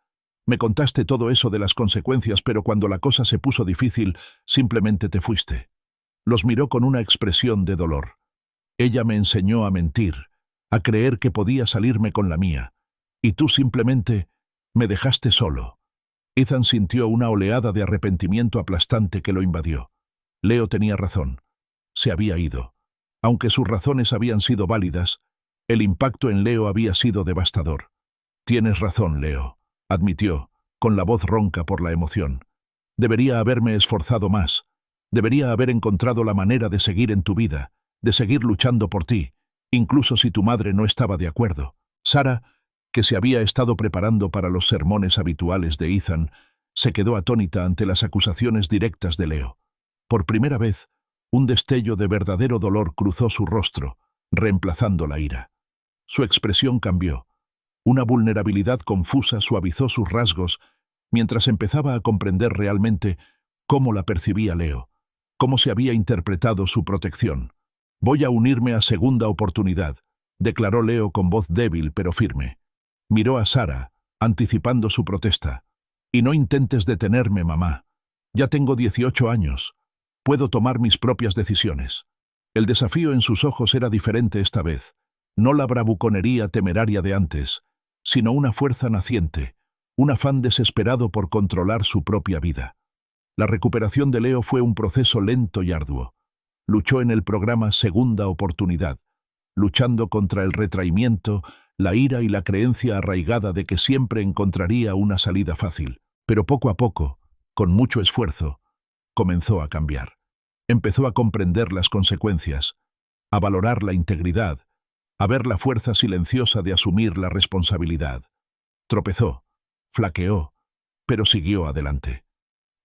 Me contaste todo eso de las consecuencias, pero cuando la cosa se puso difícil, simplemente te fuiste». Los miró con una expresión de dolor. «Ella me enseñó a mentir, a creer que podía salirme con la mía, y tú simplemente me dejaste solo». Ethan sintió una oleada de arrepentimiento aplastante que lo invadió. Leo tenía razón. Se había ido. Aunque sus razones habían sido válidas, El impacto en Leo había sido devastador. «Tienes razón, Leo», admitió, con la voz ronca por la emoción. «Debería haberme esforzado más. Debería haber encontrado la manera de seguir en tu vida, de seguir luchando por ti, incluso si tu madre no estaba de acuerdo». Sara, que se había estado preparando para los sermones habituales de Ethan, se quedó atónita ante las acusaciones directas de Leo. Por primera vez, un destello de verdadero dolor cruzó su rostro, reemplazando la ira. Su expresión cambió. Una vulnerabilidad confusa suavizó sus rasgos mientras empezaba a comprender realmente cómo la percibía Leo, cómo se había interpretado su protección. «Voy a unirme a Segunda Oportunidad», declaró Leo con voz débil pero firme. Miró a Sara, anticipando su protesta. «Y no intentes detenerme, mamá. Ya tengo 18 años. Puedo tomar mis propias decisiones». El desafío en sus ojos era diferente esta vez. No la bravuconería temeraria de antes, sino una fuerza naciente, un afán desesperado por controlar su propia vida. La recuperación de Leo fue un proceso lento y arduo. Luchó en el programa Segunda Oportunidad, luchando contra el retraimiento, la ira y la creencia arraigada de que siempre encontraría una salida fácil. Pero poco a poco, con mucho esfuerzo, comenzó a cambiar. Empezó a comprender las consecuencias, a valorar la integridad, a ver la fuerza silenciosa de asumir la responsabilidad. Tropezó, flaqueó, pero siguió adelante.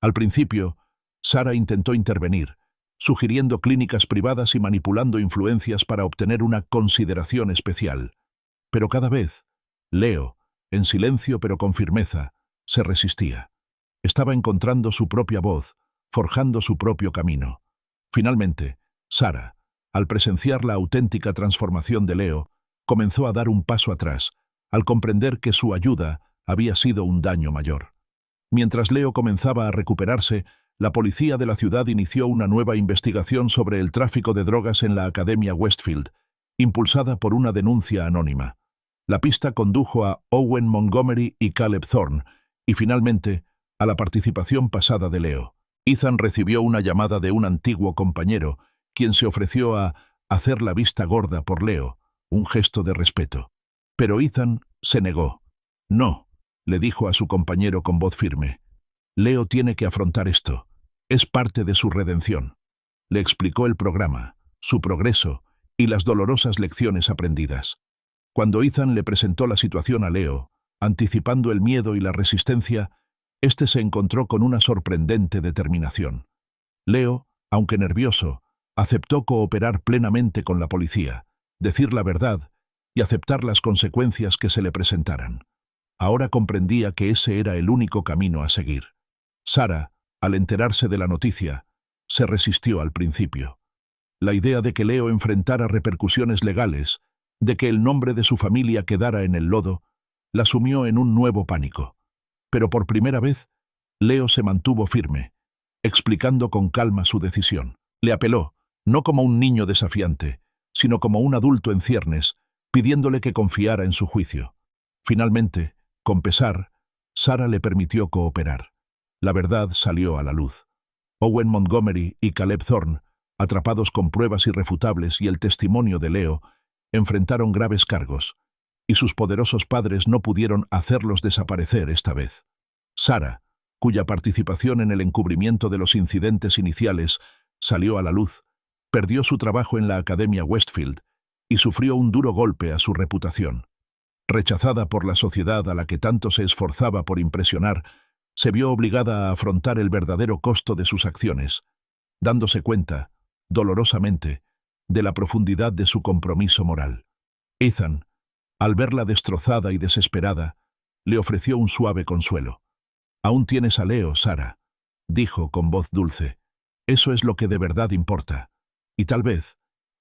Al principio, Sara intentó intervenir, sugiriendo clínicas privadas y manipulando influencias para obtener una consideración especial. Pero cada vez, Leo, en silencio pero con firmeza, se resistía. Estaba encontrando su propia voz, forjando su propio camino. Finalmente, Sara, al presenciar la auténtica transformación de Leo, comenzó a dar un paso atrás, al comprender que su ayuda había sido un daño mayor. Mientras Leo comenzaba a recuperarse, la policía de la ciudad inició una nueva investigación sobre el tráfico de drogas en la Academia Westfield, impulsada por una denuncia anónima. La pista condujo a Owen Montgomery y Caleb Thorne, y finalmente, a la participación pasada de Leo. Ethan recibió una llamada de un antiguo compañero, quien se ofreció a hacer la vista gorda por Leo, un gesto de respeto. Pero Ethan se negó. «No», le dijo a su compañero con voz firme. «Leo tiene que afrontar esto. Es parte de su redención». Le explicó el programa, su progreso y las dolorosas lecciones aprendidas. Cuando Ethan le presentó la situación a Leo, anticipando el miedo y la resistencia, éste se encontró con una sorprendente determinación. Leo, aunque nervioso, aceptó cooperar plenamente con la policía, decir la verdad y aceptar las consecuencias que se le presentaran. Ahora comprendía que ese era el único camino a seguir. Sara, al enterarse de la noticia, se resistió al principio. La idea de que Leo enfrentara repercusiones legales, de que el nombre de su familia quedara en el lodo, la sumió en un nuevo pánico. Pero por primera vez, Leo se mantuvo firme, explicando con calma su decisión. Le apeló, no como un niño desafiante, sino como un adulto en ciernes, pidiéndole que confiara en su juicio. Finalmente, con pesar, Sara le permitió cooperar. La verdad salió a la luz. Owen Montgomery y Caleb Thorne, atrapados con pruebas irrefutables y el testimonio de Leo, enfrentaron graves cargos, y sus poderosos padres no pudieron hacerlos desaparecer esta vez. Sara, cuya participación en el encubrimiento de los incidentes iniciales salió a la luz, perdió su trabajo en la Academia Westfield y sufrió un duro golpe a su reputación. Rechazada por la sociedad a la que tanto se esforzaba por impresionar, se vio obligada a afrontar el verdadero costo de sus acciones, dándose cuenta, dolorosamente, de la profundidad de su compromiso moral. Ethan, al verla destrozada y desesperada, le ofreció un suave consuelo. «Aún tienes a Leo, Sara», dijo con voz dulce. «Eso es lo que de verdad importa. Y tal vez,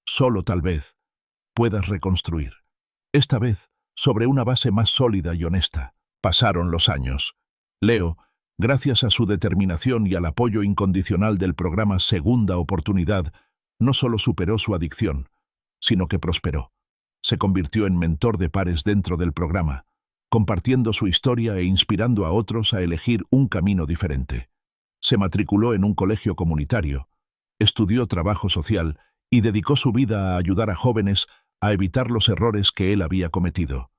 solo tal vez, puedas reconstruir. Esta vez, sobre una base más sólida y honesta». Pasaron los años. Leo, gracias a su determinación y al apoyo incondicional del programa Segunda Oportunidad, no solo superó su adicción, sino que prosperó. Se convirtió en mentor de pares dentro del programa, compartiendo su historia e inspirando a otros a elegir un camino diferente. Se matriculó en un colegio comunitario, estudió trabajo social y dedicó su vida a ayudar a jóvenes a evitar los errores que él había cometido.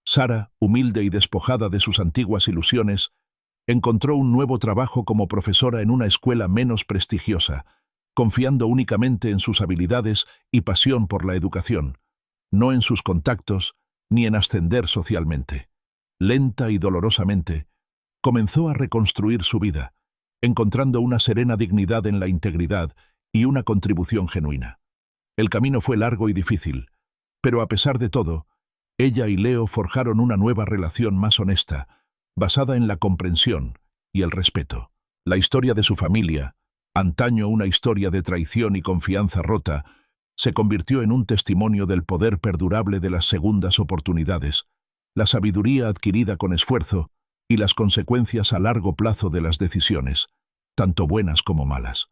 Sara, humilde y despojada de sus antiguas ilusiones, encontró un nuevo trabajo como profesora en una escuela menos prestigiosa, confiando únicamente en sus habilidades y pasión por la educación, no en sus contactos ni en ascender socialmente. Lenta y dolorosamente, comenzó a reconstruir su vida, encontrando una serena dignidad en la integridad y una contribución genuina. El camino fue largo y difícil, pero a pesar de todo, ella y Leo forjaron una nueva relación más honesta, basada en la comprensión y el respeto. La historia de su familia, antaño una historia de traición y confianza rota, se convirtió en un testimonio del poder perdurable de las segundas oportunidades, la sabiduría adquirida con esfuerzo y las consecuencias a largo plazo de las decisiones, tanto buenas como malas.